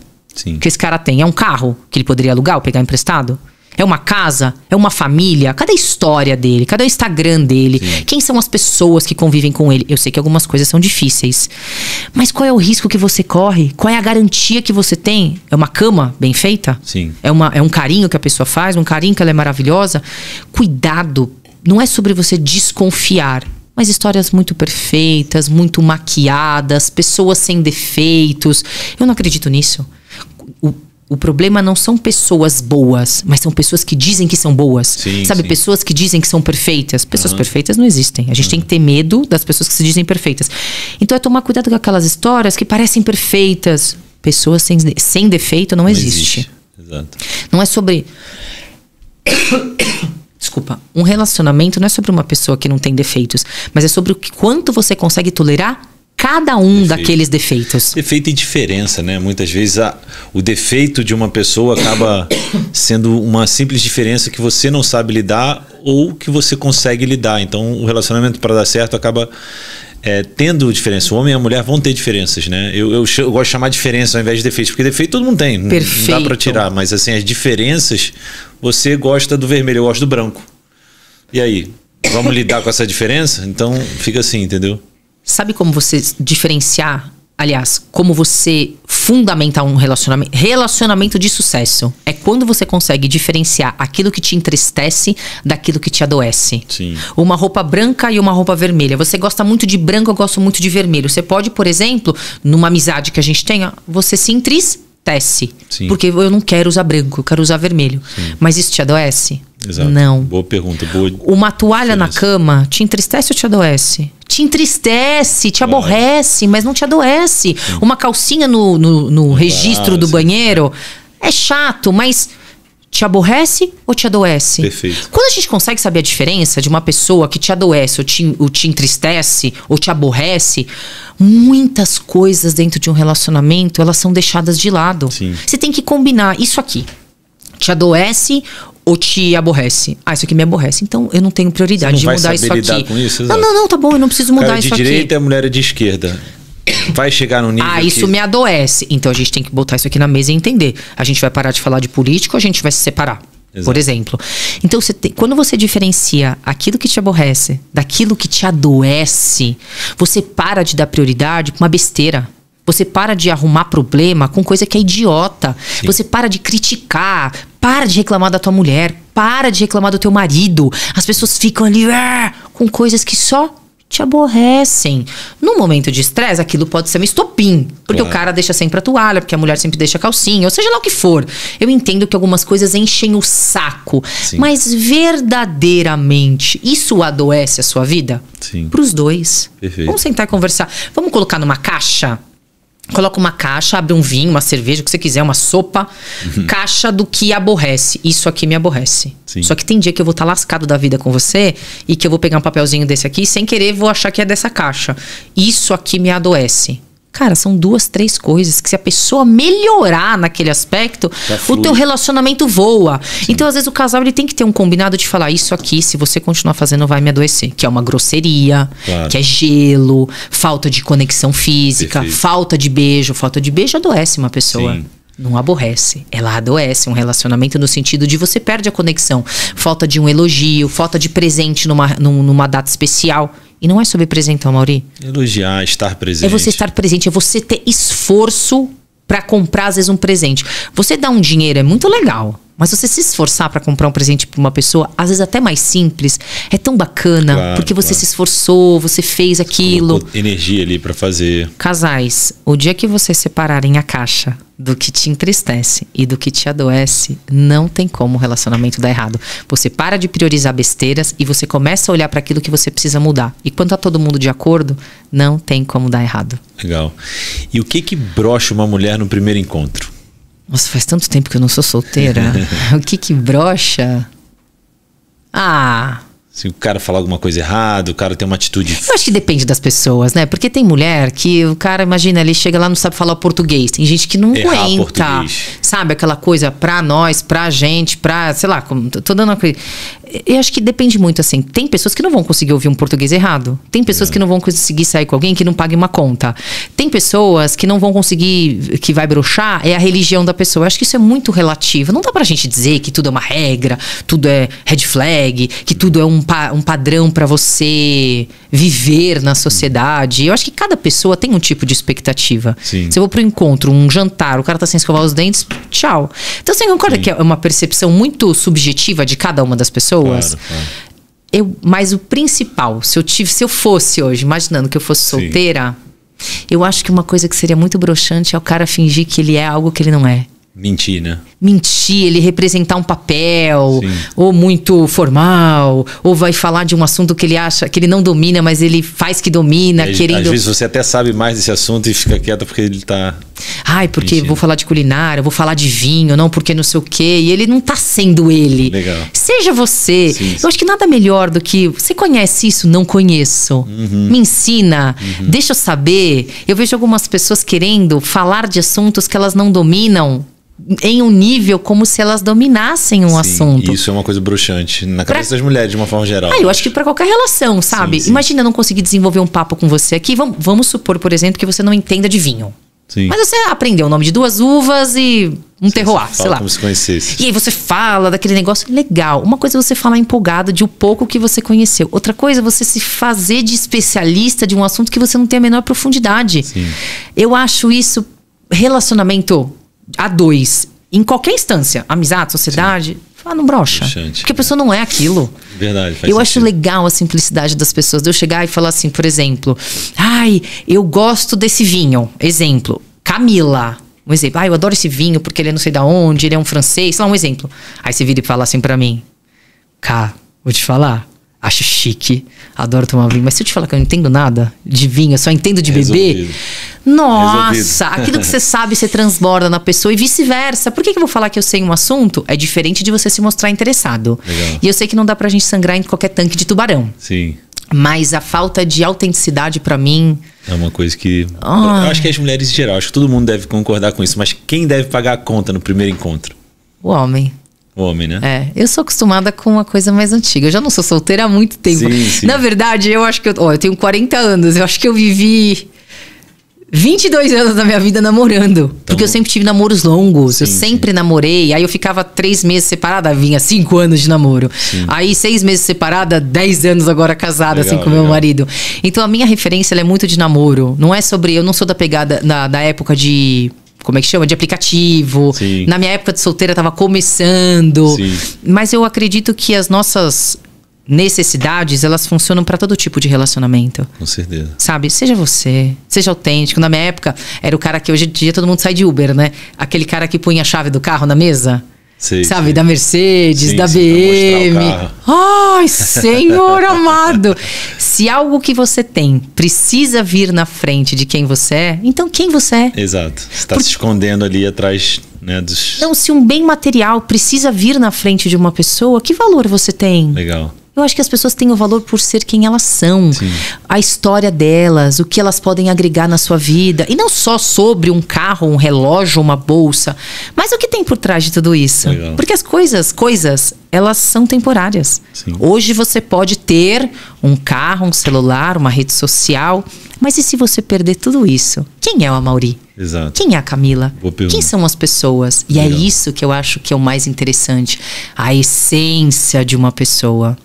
que esse cara tem? É um carro que ele poderia alugar ou pegar emprestado? É uma casa? É uma família? Cadê a história dele? Cadê o Instagram dele? Sim. Quem são as pessoas que convivem com ele? Eu sei que algumas coisas são difíceis. Mas qual é o risco que você corre? Qual é a garantia que você tem? É uma cama bem feita? Sim. É um carinho que a pessoa faz? Um carinho que ela é maravilhosa? Cuidado. Não é sobre você desconfiar. Mas histórias muito perfeitas, muito maquiadas, pessoas sem defeitos. Eu não acredito nisso. O problema não são pessoas boas, mas são pessoas que dizem que são boas. Sim, sabe, sim. Pessoas que dizem que são perfeitas. Pessoas perfeitas não existem. A gente tem que ter medo das pessoas que se dizem perfeitas. Então é tomar cuidado com aquelas histórias que parecem perfeitas. Pessoas sem defeito não existe. Exato. Não é sobre... Desculpa. Um relacionamento não é sobre uma pessoa que não tem defeitos, mas é sobre o quanto você consegue tolerar cada um daqueles defeitos. Defeito e diferença, né? Muitas vezes o defeito de uma pessoa acaba sendo uma simples diferença que você não sabe lidar ou que você consegue lidar. Então o relacionamento, para dar certo, acaba tendo diferença, o homem e a mulher vão ter diferenças, né? Eu gosto de chamar de diferença ao invés de defeitos, porque defeito todo mundo tem. Perfeito. Não dá pra tirar, mas assim, as diferenças, você gosta do vermelho, eu gosto do branco. E aí? Vamos lidar com essa diferença? Então fica assim, entendeu? Sabe como você diferenciar? Aliás, como você fundamentar um relacionamento? Relacionamento de sucesso é quando você consegue diferenciar aquilo que te entristece daquilo que te adoece. Sim. Uma roupa branca e uma roupa vermelha. Você gosta muito de branco, eu gosto muito de vermelho. Você pode, por exemplo, numa amizade que a gente tenha, você se entristece. Sim. Porque eu não quero usar branco, eu quero usar vermelho. Sim. Mas isso te adoece? Exato. Não. Boa pergunta. Boa Uma toalha na diferença. cama te entristece ou te adoece? Te entristece, te aborrece, mas não te adoece. Sim. Uma calcinha no registro do banheiro é chato, mas te aborrece ou te adoece? Perfeito. Quando a gente consegue saber a diferença de uma pessoa que te adoece ou te entristece ou te aborrece, muitas coisas dentro de um relacionamento, elas são deixadas de lado. Sim. Você tem que combinar isso aqui. Te adoece ou te aborrece? Ah, isso aqui me aborrece. Então eu não tenho prioridade de mudar isso aqui. Lidar com isso? Não, tá bom, eu não preciso mudar cara isso de aqui. direita e a mulher é de esquerda. Vai chegar no nível isso me adoece. Então a gente tem que botar isso aqui na mesa e entender. A gente vai parar de falar de político, a gente vai se separar. Exato. Por exemplo. Então, quando você diferencia aquilo que te aborrece daquilo que te adoece, você para de dar prioridade pra uma besteira. Você para de arrumar problema com coisa que é idiota. Sim. Você para de criticar. Para de reclamar da tua mulher. Para de reclamar do teu marido. As pessoas ficam ali com coisas que só te aborrecem. No momento de estresse, aquilo pode ser um estopim. Porque o cara deixa sempre a toalha, porque a mulher sempre deixa a calcinha, ou seja lá o que for. Eu entendo que algumas coisas enchem o saco. Sim. Mas verdadeiramente, isso adoece a sua vida? Sim. Pros dois. Perfeito. Vamos sentar e conversar. Vamos colocar numa caixa? Coloca uma caixa, abre um vinho, uma cerveja, o que você quiser, uma sopa. Caixa do que aborrece. Isso aqui me aborrece. Sim. Só que tem dia que eu vou estar lascado da vida com você e que eu vou pegar um papelzinho desse aqui e sem querer vou achar que é dessa caixa. Isso aqui me adoece. Cara, são 2, 3 coisas que se a pessoa melhorar naquele aspecto, o teu relacionamento voa. Sim. Então, às vezes, o casal ele tem que ter um combinado de falar isso aqui, se você continuar fazendo, vai me adoecer. Que é uma grosseria, que é gelo, falta de conexão física, falta de beijo. Falta de beijo adoece uma pessoa. Sim. Não aborrece, ela adoece um relacionamento no sentido de você perde a conexão. Falta de um elogio, falta de presente numa data especial. E não é sobre presente, Mauri. Elogiar, estar presente. É você estar presente, é você ter esforço para comprar, às vezes, um presente. Você dar um dinheiro é muito legal, mas você se esforçar para comprar um presente para uma pessoa, às vezes até mais simples, é tão bacana, porque você se esforçou, você fez aquilo. Colocou energia ali para fazer. Casais, o dia que vocês separarem a caixa do que te entristece e do que te adoece, não tem como o relacionamento dar errado. Você para de priorizar besteiras e você começa a olhar para aquilo que você precisa mudar. E quando tá todo mundo de acordo, não tem como dar errado. Legal. E o que brocha uma mulher no primeiro encontro? Nossa, faz tanto tempo que eu não sou solteira. O que brocha? Se o cara falar alguma coisa errada, o cara tem uma atitude... Eu acho que depende das pessoas, né? Porque tem mulher que o cara, imagina, ele chega lá e não sabe falar português. Tem gente que não aguenta. Português. Sabe? Aquela coisa pra nós, pra gente, pra... Sei lá, tô dando uma coisa... Eu acho que depende muito, assim. Tem pessoas que não vão conseguir ouvir um português errado. Tem pessoas que não vão conseguir sair com alguém que não pague uma conta. Tem pessoas que não vão conseguir... Que vai broxar é a religião da pessoa. Eu acho que isso é muito relativo. Não dá pra gente dizer que tudo é uma regra, tudo é red flag, que tudo é um padrão pra você viver na sociedade. Eu acho que cada pessoa tem um tipo de expectativa. Sim. Se eu vou pro encontro, um jantar, o cara tá sem escovar os dentes, tchau. Então você concorda que é uma percepção muito subjetiva de cada uma das pessoas? Claro. Mas o principal, se eu fosse hoje, imaginando que eu fosse solteira, eu acho que uma coisa que seria muito broxante é o cara fingir que ele é algo que ele não é. Mentir, né? Mentir, ele representar um papel, ou muito formal, ou vai falar de um assunto que ele acha que ele não domina, mas ele faz que domina, querendo... Às vezes você até sabe mais desse assunto e fica quieto porque ele tá... porque mentindo. Vou falar de culinária, vou falar de vinho, não porque não sei o quê, e ele não tá sendo ele. Legal. Seja você. Eu acho que nada melhor do que... Você conhece isso? Não conheço. Me ensina, deixa eu saber. Eu vejo algumas pessoas querendo falar de assuntos que elas não dominam, em um nível como se elas dominassem um assunto. Isso é uma coisa bruxante na cabeça das mulheres, de uma forma geral. Eu acho que pra qualquer relação, sabe? Sim. Imagina eu não conseguir desenvolver um papo com você aqui. Vamos supor, por exemplo, que você não entenda de vinho. Sim. Mas você aprendeu o nome de 2 uvas e um terroir, sei lá. Como se conhecesse. E aí você fala daquele negócio legal. Uma coisa é você falar empolgado de o pouco que você conheceu. Outra coisa é você se fazer de especialista de um assunto que você não tem a menor profundidade. Sim. Eu acho isso relacionamento a 2, em qualquer instância, amizade, sociedade, não brocha. Bruxante. Porque a pessoa não é aquilo. Verdade, faz Eu acho sentido. legal a simplicidade das pessoas. De eu chegar e falar assim, por exemplo, eu gosto desse vinho. Exemplo, Camila. Um exemplo, eu adoro esse vinho porque ele é não sei da onde, ele é um francês, sei lá, um exemplo. Aí você vira e fala assim pra mim, vou te falar, acho chique, adoro tomar vinho, mas se eu te falar que eu não entendo nada de vinho, eu só entendo de beber, nossa, aquilo que você sabe, você transborda na pessoa e vice-versa. Por que eu vou falar que eu sei um assunto? É diferente de você se mostrar interessado. Legal. E eu sei que não dá pra gente sangrar em qualquer tanque de tubarão. Sim. Mas a falta de autenticidade pra mim... É uma coisa que... Eu acho que as mulheres em geral, acho que todo mundo deve concordar com isso, mas quem deve pagar a conta no primeiro encontro? O homem. O homem, né? Eu sou acostumada com uma coisa mais antiga. Eu já não sou solteira há muito tempo. Sim. Na verdade, eu acho que eu tenho 40 anos. Eu acho que eu vivi 22 anos da minha vida namorando. Porque eu sempre tive namoros longos. Eu sempre namorei. Aí eu ficava 3 meses separada, vinha 5 anos de namoro. Aí 6 meses separada, 10 anos agora casada, Legal, assim, com meu marido. Então a minha referência ela é muito de namoro. Não é sobre... Eu não sou da pegada da época de... Como é que chama? De aplicativo. Sim. Na minha época de solteira tava começando. Sim. Mas eu acredito que as nossas necessidades, elas funcionam para todo tipo de relacionamento. Com certeza. Sabe? Seja você, seja autêntico. Na minha época, era o cara que hoje em dia todo mundo sai de Uber, né? Aquele cara que punha a chave do carro na mesa. Sabe? Da Mercedes, da BM. Ai, Senhor amado. Se algo que você tem precisa vir na frente de quem você é, então quem você é? Exato. Você está se escondendo ali atrás, né, dos... Então, se um bem material precisa vir na frente de uma pessoa, que valor você tem? Legal. Eu acho que as pessoas têm o valor por ser quem elas são. Sim. A história delas, o que elas podem agregar na sua vida. E não só sobre um carro, um relógio, uma bolsa, mas o que tem por trás de tudo isso. Legal. Porque as coisas, elas são temporárias. Sim. Hoje você pode ter um carro, um celular, uma rede social, mas e se você perder tudo isso? Quem é o Amaury? Exato. Quem é a Camila? Boa pergunta. Quem são as pessoas? E Legal. é isso que eu acho que é o mais interessante. A essência de uma pessoa.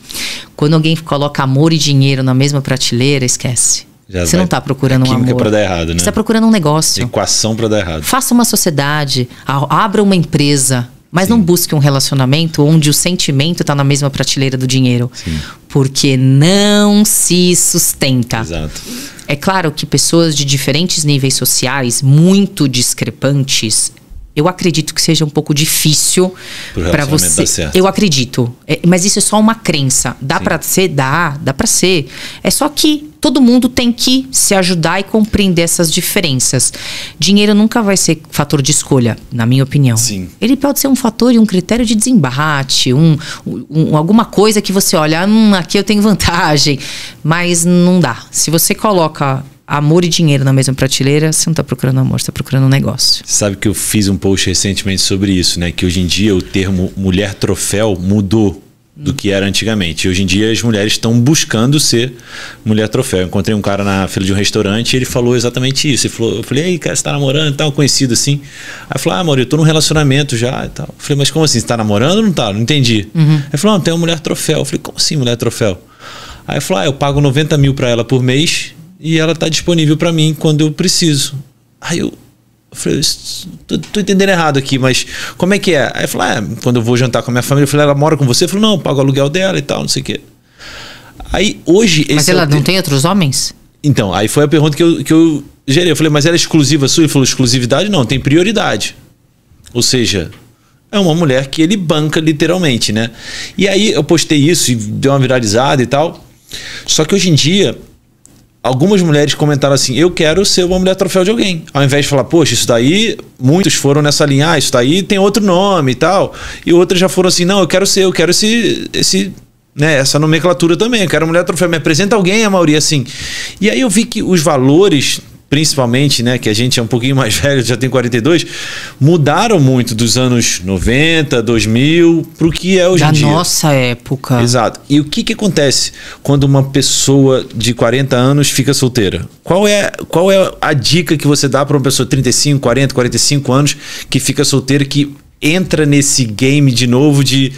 Quando alguém coloca amor e dinheiro na mesma prateleira, esquece. Você não está procurando um amor. Química para dar errado, né? Você está procurando um negócio. Equação para dar errado. Faça uma sociedade. Abra uma empresa. Mas não busque um relacionamento onde o sentimento está na mesma prateleira do dinheiro. Sim. Porque não se sustenta. Exato. É claro que pessoas de diferentes níveis sociais, muito discrepantes, eu acredito que seja um pouco difícil para você. Dar certo. Eu acredito. Mas isso é só uma crença. Dá para ser? Dá para ser. É só que todo mundo tem que se ajudar e compreender essas diferenças. Dinheiro nunca vai ser fator de escolha, na minha opinião. Sim. Ele pode ser um fator e um critério de desembate, alguma coisa que você olha, aqui eu tenho vantagem, mas não dá. Se você coloca amor e dinheiro na mesma prateleira, você não está procurando amor, você está procurando um negócio. Sabe que eu fiz um post recentemente sobre isso, né? Que hoje em dia o termo mulher troféu mudou do que era antigamente. Hoje em dia as mulheres estão buscando ser mulher troféu. Eu encontrei um cara na fila de um restaurante e ele falou exatamente isso. Ele falou, eu falei, ei, cara, você tá namorando e tal, conhecido assim. Aí falou, amor, eu tô num relacionamento já e tal. Eu falei, mas como assim? Você tá namorando ou não tá? Não entendi. Ele falou, não, tem uma mulher troféu. Eu falei, como assim mulher troféu? Aí ele falou, eu pago 90 mil pra ela por mês e ela tá disponível pra mim quando eu preciso. Aí eu falei, tô entendendo errado aqui, mas como é que é? Aí eu falei, quando eu vou jantar com a minha família, eu falei, ela mora com você? Eu falei, não, eu pago o aluguel dela e tal, não sei o quê. Aí hoje... Mas ela não tem outros homens? Então, aí foi a pergunta que eu gerei. Eu falei, mas ela é exclusiva sua? Ele falou, exclusividade não, tem prioridade. Ou seja, é uma mulher que ele banca literalmente, né? E aí eu postei isso e deu uma viralizada e tal. Só que hoje em dia... Algumas mulheres comentaram assim, eu quero ser uma mulher troféu de alguém. Ao invés de falar, poxa, isso daí, muitos foram nessa linha, isso daí tem outro nome e tal. E outras já foram assim, não, eu quero essa nomenclatura também, eu quero mulher troféu. Me apresenta alguém, Amaury, assim. E aí eu vi que os valores, principalmente, né, que a gente é um pouquinho mais velho, já tem 42, mudaram muito dos anos 90, 2000 para o que é hoje em dia. Da nossa época. Exato. E o que acontece quando uma pessoa de 40 anos fica solteira? Qual é a dica que você dá para uma pessoa de 35, 40, 45 anos que fica solteira, que entra nesse game de novo de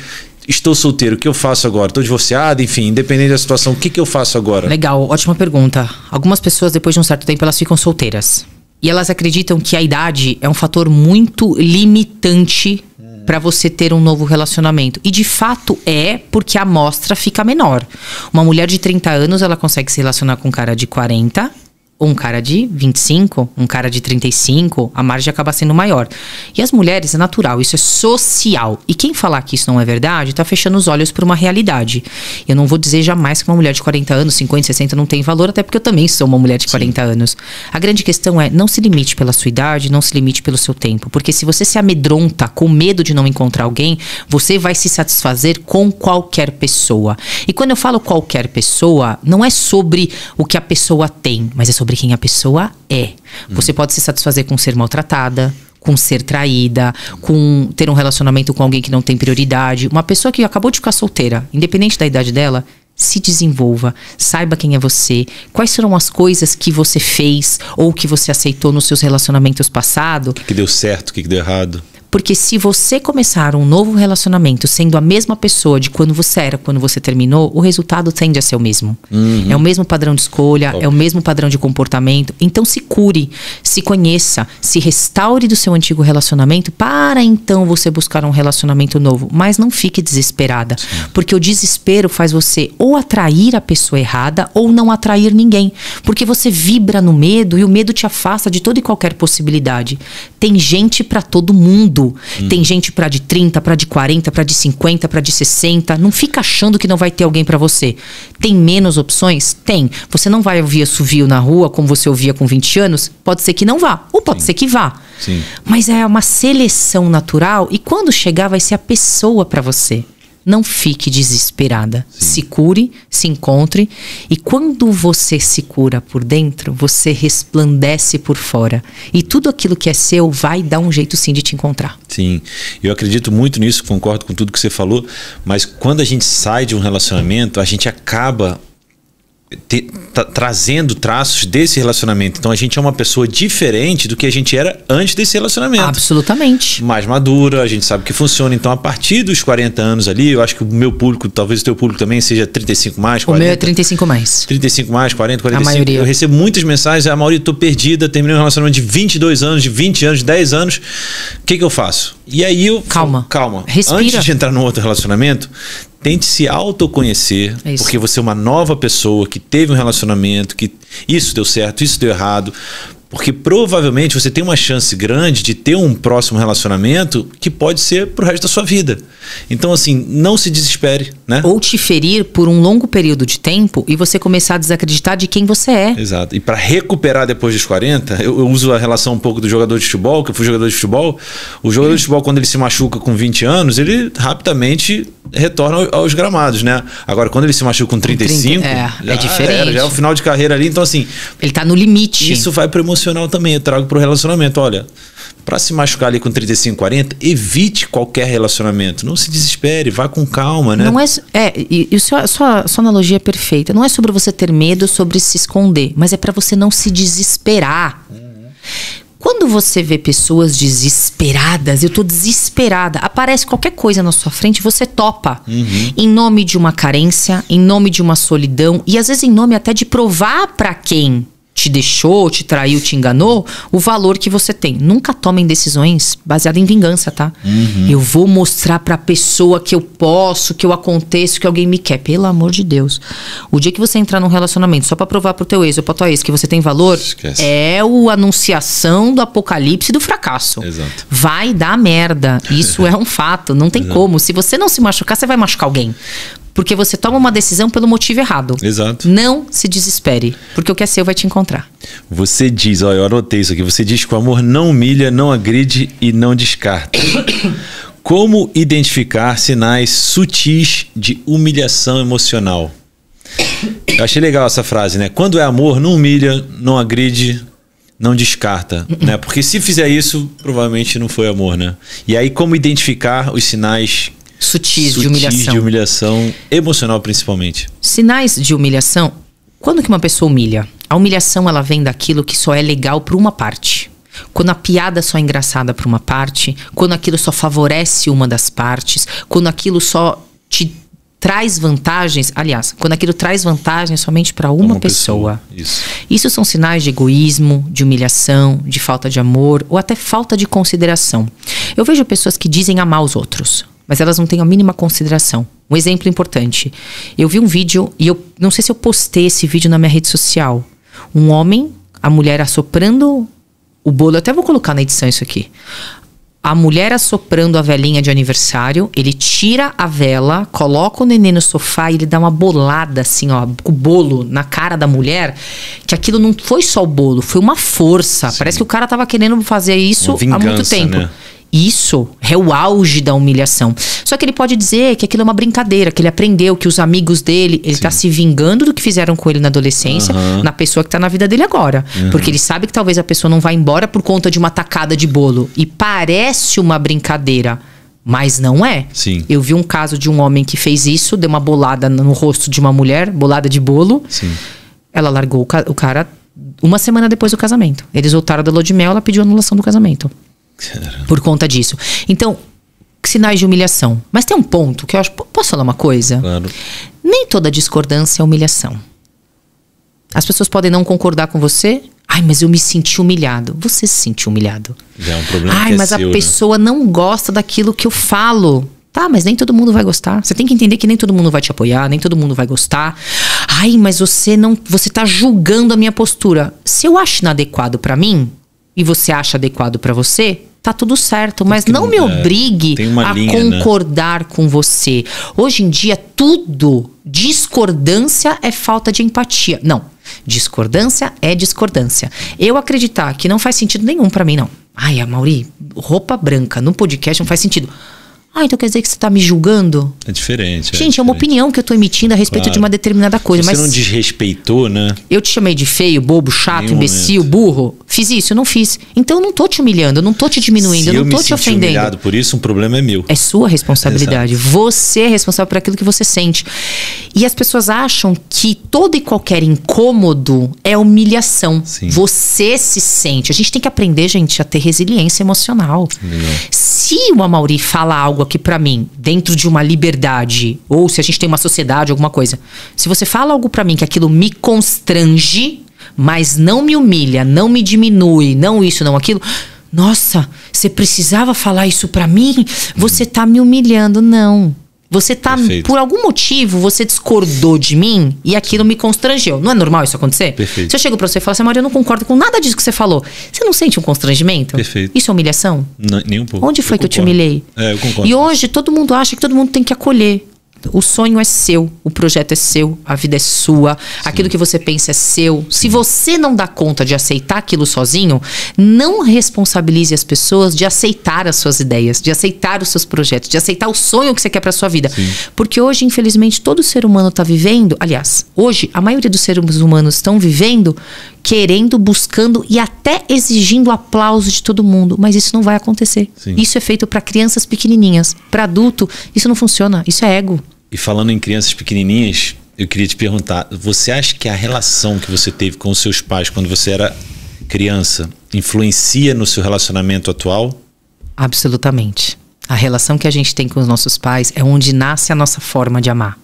estou solteiro, o que eu faço agora? Estou divorciado, enfim, independente da situação, o que eu faço agora? Legal, ótima pergunta. Algumas pessoas, depois de um certo tempo, elas ficam solteiras. E elas acreditam que a idade é um fator muito limitante para você ter um novo relacionamento. E de fato porque a amostra fica menor. Uma mulher de 30 anos, ela consegue se relacionar com um cara de 40, um cara de 25, um cara de 35, a margem acaba sendo maior. E as mulheres, é natural, isso é social. E quem falar que isso não é verdade, tá fechando os olhos para uma realidade. Eu não vou dizer jamais que uma mulher de 40 anos, 50, 60 não tem valor, até porque eu também sou uma mulher de 40 anos. A grande questão é, não se limite pela sua idade, não se limite pelo seu tempo. Porque se você se amedronta com medo de não encontrar alguém, você vai se satisfazer com qualquer pessoa. E quando eu falo qualquer pessoa, não é sobre o que a pessoa tem, mas é sobre quem a pessoa é. Você pode se satisfazer com ser maltratada, com ser traída, com ter um relacionamento com alguém que não tem prioridade. Uma pessoa que acabou de ficar solteira, independente da idade dela, se desenvolva, saiba quem é você, quais foram as coisas que você fez ou que você aceitou nos seus relacionamentos passados. O que deu certo, o que deu errado. Porque se você começar um novo relacionamento sendo a mesma pessoa de quando você era, quando você terminou, o resultado tende a ser o mesmo. É o mesmo padrão de escolha, é o mesmo padrão de comportamento. Então se cure, se conheça, se restaure do seu antigo relacionamento para então você buscar um relacionamento novo. Mas não fique desesperada, porque o desespero faz você ou atrair a pessoa errada ou não atrair ninguém. Porque você vibra no medo e o medo te afasta de toda e qualquer possibilidade. Tem gente para todo mundo. Tem gente pra de 30, pra de 40, pra de 50, pra de 60. Não fica achando que não vai ter alguém pra você. Tem menos opções? Tem. Você não vai ouvir assovio na rua como você ouvia com 20 anos? Pode ser que não vá. Ou pode ser que vá. Sim. Mas é uma seleção natural e quando chegar vai ser a pessoa pra você. Não fique desesperada. Sim. Se cure, se encontre. E quando você se cura por dentro, você resplandece por fora. E tudo aquilo que é seu vai dar um jeito sim de te encontrar. Sim, eu acredito muito nisso, concordo com tudo que você falou. Mas quando a gente sai de um relacionamento, a gente acaba trazendo traços desse relacionamento. Então a gente é uma pessoa diferente do que a gente era antes desse relacionamento. Absolutamente. Mais madura, a gente sabe que funciona. Então a partir dos 40 anos ali, eu acho que o meu público, talvez o teu público também seja 35 mais, 40. O meu é 35 mais. 35 mais, 40, 45. A maioria. Eu recebo muitas mensagens, a maioria tô perdida, terminei um relacionamento de 22 anos, de 20 anos, de 10 anos. O que eu faço? E aí eu... Calma. Respira. Antes de entrar num outro relacionamento, tente se autoconhecer, porque você é uma nova pessoa que teve um relacionamento, que isso deu certo, isso deu errado. Porque provavelmente você tem uma chance grande de ter um próximo relacionamento que pode ser pro resto da sua vida. Então, assim, não se desespere, né? Ou te ferir por um longo período de tempo e você começar a desacreditar de quem você é. Exato. E para recuperar depois dos 40, eu uso a relação um pouco do jogador de futebol, que eu fui jogador de futebol. O jogador de futebol, quando ele se machuca com 20 anos, ele rapidamente retorna aos gramados, né? Agora, quando ele se machuca com 35, é diferente. Já é o final de carreira ali. Então, assim... Ele tá no limite. Isso vai pro emocional também. Eu trago pro relacionamento. Olha, para se machucar ali com 35, 40, evite qualquer relacionamento. Não se desespere, vá com calma, né? Não sua analogia é perfeita. Não é sobre você ter medo, sobre se esconder, mas é para você não se desesperar. Quando você vê pessoas desesperadas, eu tô desesperada, aparece qualquer coisa na sua frente, você topa. Em nome de uma carência, em nome de uma solidão, e às vezes em nome até de provar para quem te deixou, te traiu, te enganou, o valor que você tem. Nunca tomem decisões baseadas em vingança, tá? Eu vou mostrar pra pessoa que eu posso, que eu aconteço, que alguém me quer. Pelo amor de Deus. O dia que você entrar num relacionamento só pra provar pro teu ex ou pra tua ex que você tem valor, esquece. É a anunciação do apocalipse e do fracasso. Exato. Vai dar merda. Isso é um fato. Não tem como. Se você não se machucar, você vai machucar alguém. Porque você toma uma decisão pelo motivo errado. Exato. Não se desespere, porque o que é seu vai te encontrar. Você diz, olha, eu anotei isso aqui, você diz que o amor não humilha, não agride e não descarta. Como identificar sinais sutis de humilhação emocional? Eu achei legal essa frase, né? Quando é amor, não humilha, não agride, não descarta, né? Porque se fizer isso, provavelmente não foi amor, né? E aí, como identificar os sinais sutis de humilhação emocional, principalmente? Sinais de humilhação. Quando que uma pessoa humilha? A humilhação, ela vem daquilo que só é legal para uma parte. Quando a piada só é engraçada para uma parte, quando aquilo só favorece uma das partes, quando aquilo só te traz vantagens, aliás, quando aquilo traz vantagens somente para uma pessoa. Isso são sinais de egoísmo, de humilhação, de falta de amor ou até falta de consideração. Eu vejo pessoas que dizem amar os outros, mas elas não têm a mínima consideração. Um exemplo importante. Eu vi um vídeo, e eu não sei se eu postei esse vídeo na minha rede social. Um homem, a mulher assoprando o bolo. Eu até vou colocar na edição isso aqui. A mulher assoprando a velinha de aniversário, ele tira a vela, coloca o neném no sofá e ele dá uma bolada assim, ó, com o bolo na cara da mulher, que aquilo não foi só o bolo, foi uma força. Sim. Parece que o cara tava querendo fazer isso há muito tempo. Né? Isso é o auge da humilhação. Só que ele pode dizer que aquilo é uma brincadeira, que ele aprendeu, que os amigos dele, ele tá se vingando do que fizeram com ele na adolescência, na pessoa que tá na vida dele agora. Porque ele sabe que talvez a pessoa não vá embora por conta de uma tacada de bolo. E parece uma brincadeira, mas não é. Sim. Eu vi um caso de um homem que fez isso, deu uma bolada no rosto de uma mulher, bolada de bolo. Sim. Ela largou o cara uma semana depois do casamento. Eles voltaram da lua de mel, ela pediu anulação do casamento. Caramba. Por conta disso. Então, sinais de humilhação. Mas tem um ponto que eu acho... Posso falar uma coisa? Claro. Nem toda discordância é humilhação. As pessoas podem não concordar com você. Ai, mas eu me senti humilhado. Você se sentiu humilhado. Já é um problema. Ai, mas a pessoa não gosta daquilo que eu falo. Tá, mas nem todo mundo vai gostar. Você tem que entender que nem todo mundo vai te apoiar, nem todo mundo vai gostar. Ai, mas você tá julgando a minha postura. Se eu acho inadequado pra mim... e você acha adequado para você, tá tudo certo. Mas não me obrigue a concordar com você. Hoje em dia, discordância é falta de empatia. Não, discordância é discordância. Eu acreditar que não faz sentido nenhum para mim, não. Ai, Amaury, roupa branca no podcast não faz sentido. Ah, então quer dizer que você tá me julgando? É diferente. Gente, é uma opinião que eu tô emitindo a respeito de uma determinada coisa. Você não desrespeitou, né? Eu te chamei de feio, bobo, chato, imbecil, burro. Fiz isso? Eu não fiz. Então eu não tô te humilhando, eu não tô te diminuindo, eu não tô te ofendendo. Se eu me senti humilhado por isso, um problema é meu. É sua responsabilidade. Exato. Você é responsável por aquilo que você sente. E as pessoas acham que todo e qualquer incômodo é humilhação. Sim. Você se sente. A gente tem que aprender, gente, a ter resiliência emocional. Legal. Se o Amaury fala algo aqui pra mim, dentro de uma liberdade, ou se a gente tem uma sociedade, alguma coisa, se você fala algo pra mim que aquilo me constrange, mas não me humilha, não me diminui, não isso, não aquilo, nossa, você precisava falar isso pra mim? Você tá me humilhando. Não. Você tá, por algum motivo, você discordou de mim e aquilo me constrangeu. Não é normal isso acontecer? Perfeito. Se eu chego pra você e falo assim, Maria, eu não concordo com nada disso que você falou. Você não sente um constrangimento? Perfeito. Isso é humilhação? Não, nem um pouco. Onde foi que eu te humilhei? Eu concordo. E hoje todo mundo acha que todo mundo tem que acolher. O sonho é seu, o projeto é seu, a vida é sua, sim, aquilo que você pensa é seu. Sim. Se você não dá conta de aceitar aquilo sozinho, não responsabilize as pessoas de aceitar as suas ideias, de aceitar os seus projetos, de aceitar o sonho que você quer para sua vida. Sim. Porque hoje, infelizmente, todo ser humano está vivendo, aliás, hoje a maioria dos seres humanos estão vivendo querendo, buscando e até exigindo aplauso de todo mundo, mas isso não vai acontecer. Sim. Isso é feito para crianças pequenininhas. Para adulto, isso não funciona, isso é ego. E falando em crianças pequenininhas, eu queria te perguntar, você acha que a relação que você teve com os seus pais quando você era criança influencia no seu relacionamento atual? Absolutamente. A relação que a gente tem com os nossos pais é onde nasce a nossa forma de amar.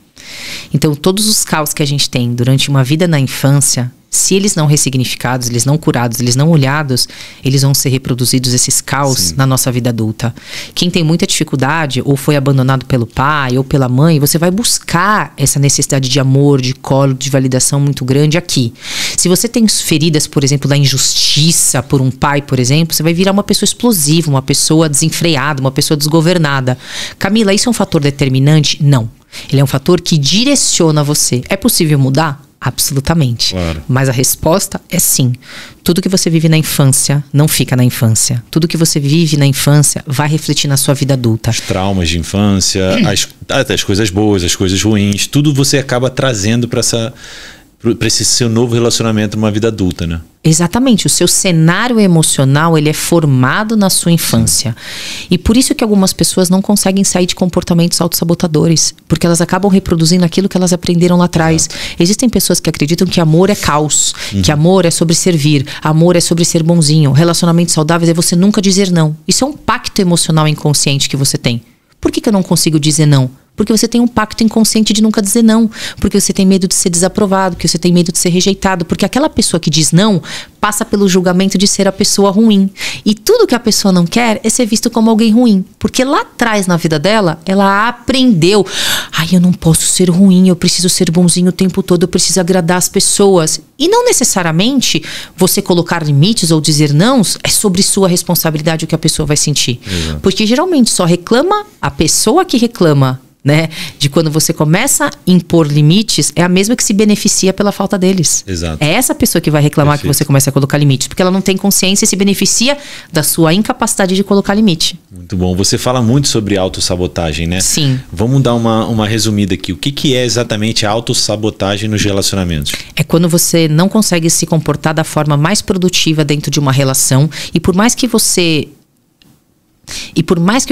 Então, todos os caos que a gente tem durante uma vida na infância, se eles não ressignificados, eles não curados, eles não olhados, eles vão ser reproduzidos, esses caos, sim, na nossa vida adulta. Quem tem muita dificuldade, ou foi abandonado pelo pai ou pela mãe, você vai buscar essa necessidade de amor, de colo, de validação muito grande aqui. Se você tem feridas, por exemplo, da injustiça por um pai, por exemplo, você vai virar uma pessoa explosiva, uma pessoa desenfreada, uma pessoa desgovernada. Camila, isso é um fator determinante? Não. Ele é um fator que direciona você. É possível mudar? Absolutamente. Claro. Mas a resposta é sim. Tudo que você vive na infância não fica na infância. Tudo que você vive na infância vai refletir na sua vida adulta. Os traumas de infância, até as coisas boas, as coisas ruins, tudo você acaba trazendo para para esse seu novo relacionamento numa vida adulta, né? Exatamente, o seu cenário emocional ele é formado na sua infância. E por isso que algumas pessoas não conseguem sair de comportamentos autossabotadores, porque elas acabam reproduzindo aquilo que elas aprenderam lá atrás. Existem pessoas que acreditam que amor é caos, que amor é sobre servir, amor é sobre ser bonzinho, relacionamentos saudáveis é você nunca dizer não. Isso é um pacto emocional inconsciente que você tem. Por que eu não consigo dizer não? Porque você tem um pacto inconsciente de nunca dizer não. Porque você tem medo de ser desaprovado, porque você tem medo de ser rejeitado. Porque aquela pessoa que diz não passa pelo julgamento de ser a pessoa ruim. E tudo que a pessoa não quer é ser visto como alguém ruim. Porque lá atrás na vida dela, ela aprendeu. Ai, eu não posso ser ruim, eu preciso ser bonzinho o tempo todo, eu preciso agradar as pessoas. E não necessariamente você colocar limites ou dizer não é sobre sua responsabilidade o que a pessoa vai sentir. Exato. Porque geralmente só reclama a pessoa que reclama, né? De quando você começa a impor limites, é a mesma que se beneficia pela falta deles. Exato. É essa pessoa que vai reclamar que você começa a colocar limites, porque ela não tem consciência e se beneficia da sua incapacidade de colocar limite. Muito bom. Você fala muito sobre autossabotagem, né? Sim. Vamos dar uma resumida aqui. O que é exatamente a autossabotagem nos relacionamentos? É quando você não consegue se comportar da forma mais produtiva dentro de uma relação e por mais que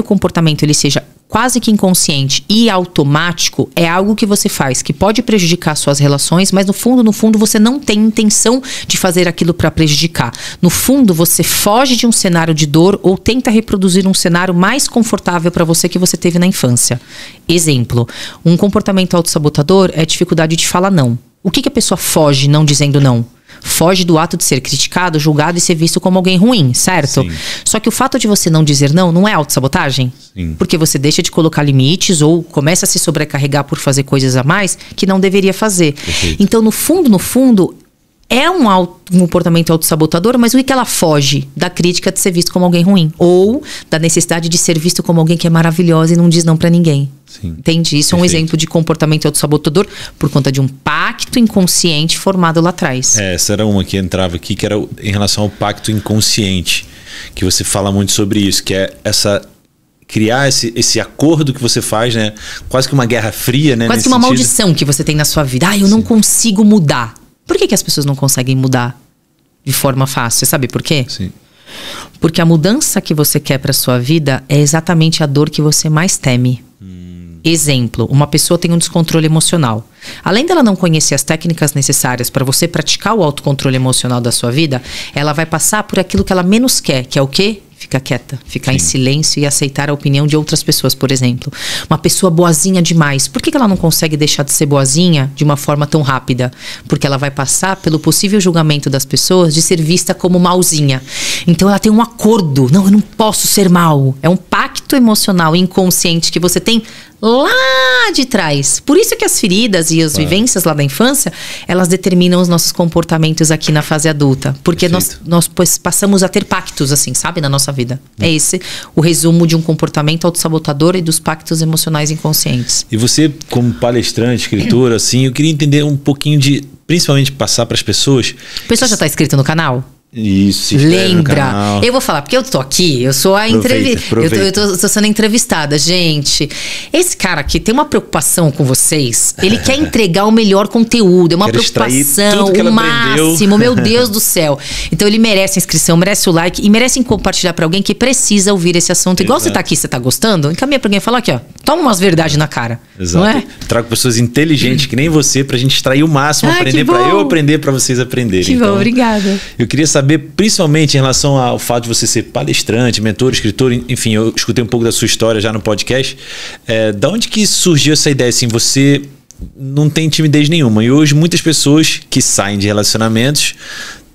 o comportamento ele seja quase que inconsciente e automático, é algo que você faz que pode prejudicar suas relações, mas no fundo você não tem intenção de fazer aquilo para prejudicar. No fundo, você foge de um cenário de dor ou tenta reproduzir um cenário mais confortável para você que você teve na infância. Exemplo, um comportamento autossabotador é a dificuldade de falar não. O que a pessoa foge não dizendo não? Foge do ato de ser criticado, julgado e ser visto como alguém ruim, certo? Sim. Só que o fato de você não dizer não é autossabotagem? Sim. Porque você deixa de colocar limites ou começa a se sobrecarregar por fazer coisas a mais que não deveria fazer. Perfeito. Então, no fundo, é um comportamento autossabotador, mas o que ela foge? Da crítica de ser visto como alguém ruim. Ou da necessidade de ser visto como alguém que é maravilhosa e não diz não pra ninguém. Sim. Entende? Isso é um exemplo de comportamento autossabotador por conta de um pacto inconsciente formado lá atrás. Essa era uma que entrava aqui, que era em relação ao pacto inconsciente. Que você fala muito sobre isso, que é criar esse acordo que você faz, né? Quase que uma guerra fria, né? Quase que uma maldição que você tem na sua vida. Eu não consigo mudar. Por que as pessoas não conseguem mudar de forma fácil? Você sabe por quê? Sim. Porque a mudança que você quer para sua vida é exatamente a dor que você mais teme. Exemplo, uma pessoa tem um descontrole emocional. Além dela não conhecer as técnicas necessárias para você praticar o autocontrole emocional da sua vida, ela vai passar por aquilo que ela menos quer, que é o quê? Ficar quieta, ficar em silêncio e aceitar a opinião de outras pessoas, por exemplo. Uma pessoa boazinha demais. Por que ela não consegue deixar de ser boazinha de uma forma tão rápida? Porque ela vai passar pelo possível julgamento das pessoas de ser vista como malzinha. Então ela tem um acordo. Não, eu não posso ser mal. É um pacto emocional inconsciente que você tem lá de trás. Por isso que as feridas e as vivências lá da infância, elas determinam os nossos comportamentos aqui na fase adulta. Porque nós passamos a ter pactos, assim, sabe? Na nossa vida. É esse o resumo de um comportamento autossabotador e dos pactos emocionais inconscientes. E você, como palestrante, escritora, assim, eu queria entender um pouquinho de, principalmente, passar para as pessoas. O pessoal já está inscrito no canal? Isso, se inscreve no canal. Eu vou falar, porque eu tô aqui, eu sou a entrevista. Eu tô sendo entrevistada, gente. Esse cara aqui tem uma preocupação com vocês. Ele quer entregar o melhor conteúdo, é uma preocupação, o máximo, meu Deus do céu. Então ele merece a inscrição, merece o like e merece compartilhar pra alguém que precisa ouvir esse assunto. Igual você tá aqui, você tá gostando? Encaminha pra alguém e fala aqui, ó. Toma umas verdades na cara. Exato. Não é? Trago pessoas inteligentes que nem você pra gente extrair o máximo, aprender pra eu aprender, pra vocês aprenderem. Que bom, obrigada. Eu queria saber, principalmente em relação ao fato de você ser palestrante, mentor, escritor, enfim, eu escutei um pouco da sua história já no podcast. Da onde que surgiu essa ideia? Assim, você não tem timidez nenhuma. E hoje muitas pessoas que saem de relacionamentos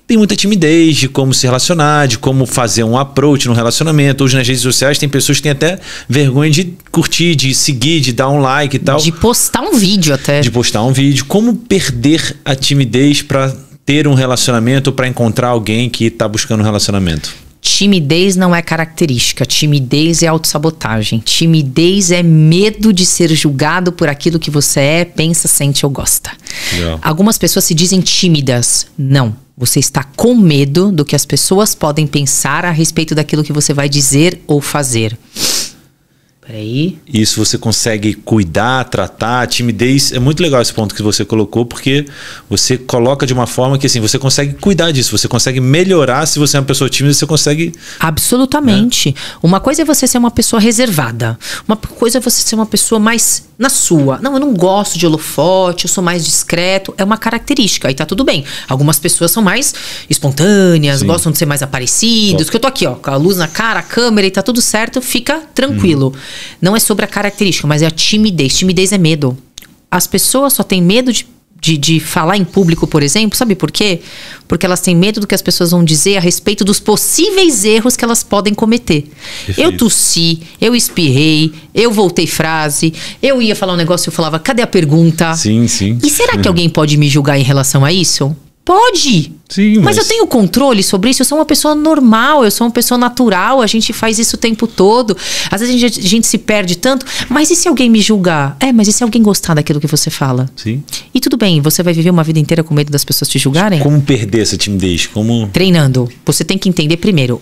têm muita timidez de como se relacionar, de como fazer um approach no relacionamento. Hoje nas redes sociais tem pessoas que têm até vergonha de curtir, de seguir, de dar um like e tal. De postar um vídeo até. De postar um vídeo. Como perder a timidez para ter um relacionamento ou para encontrar alguém que está buscando um relacionamento? Timidez não é característica. Timidez é autossabotagem. Timidez é medo de ser julgado por aquilo que você é, pensa, sente ou gosta. Legal. Algumas pessoas se dizem tímidas. Não. Você está com medo do que as pessoas podem pensar a respeito daquilo que você vai dizer ou fazer. Peraí. Isso você consegue cuidar, tratar. A timidez, é muito legal esse ponto que você colocou, porque você coloca de uma forma que assim, você consegue cuidar disso, você consegue melhorar. Se você é uma pessoa tímida, você consegue... Absolutamente. Uma coisa é você ser uma pessoa reservada. Uma coisa é você ser uma pessoa mais na sua. Não, eu não gosto de holofote, eu sou mais discreto. É uma característica, aí tá tudo bem. Algumas pessoas são mais espontâneas, gostam de ser mais aparecidos. Que eu tô aqui, ó, com a luz na cara, a câmera e tá tudo certo, fica tranquilo. Não é sobre a característica, mas é a timidez. Timidez é medo. As pessoas só têm medo de falar em público, por exemplo. Sabe por quê? Porque elas têm medo do que as pessoas vão dizer a respeito dos possíveis erros que elas podem cometer. Perfeito. Eu tossi, eu espirrei, eu voltei frase, eu ia falar um negócio e eu falava, cadê a pergunta? Sim, sim. E será que alguém pode me julgar em relação a isso? Pode! Sim, mas eu tenho controle sobre isso, eu sou uma pessoa normal, eu sou uma pessoa natural, a gente faz isso o tempo todo. Às vezes a gente se perde tanto, mas e se alguém me julgar? Mas e se alguém gostar daquilo que você fala? Sim. E tudo bem, você vai viver uma vida inteira com medo das pessoas te julgarem? Como perder essa timidez? Como... Treinando. Você tem que entender primeiro,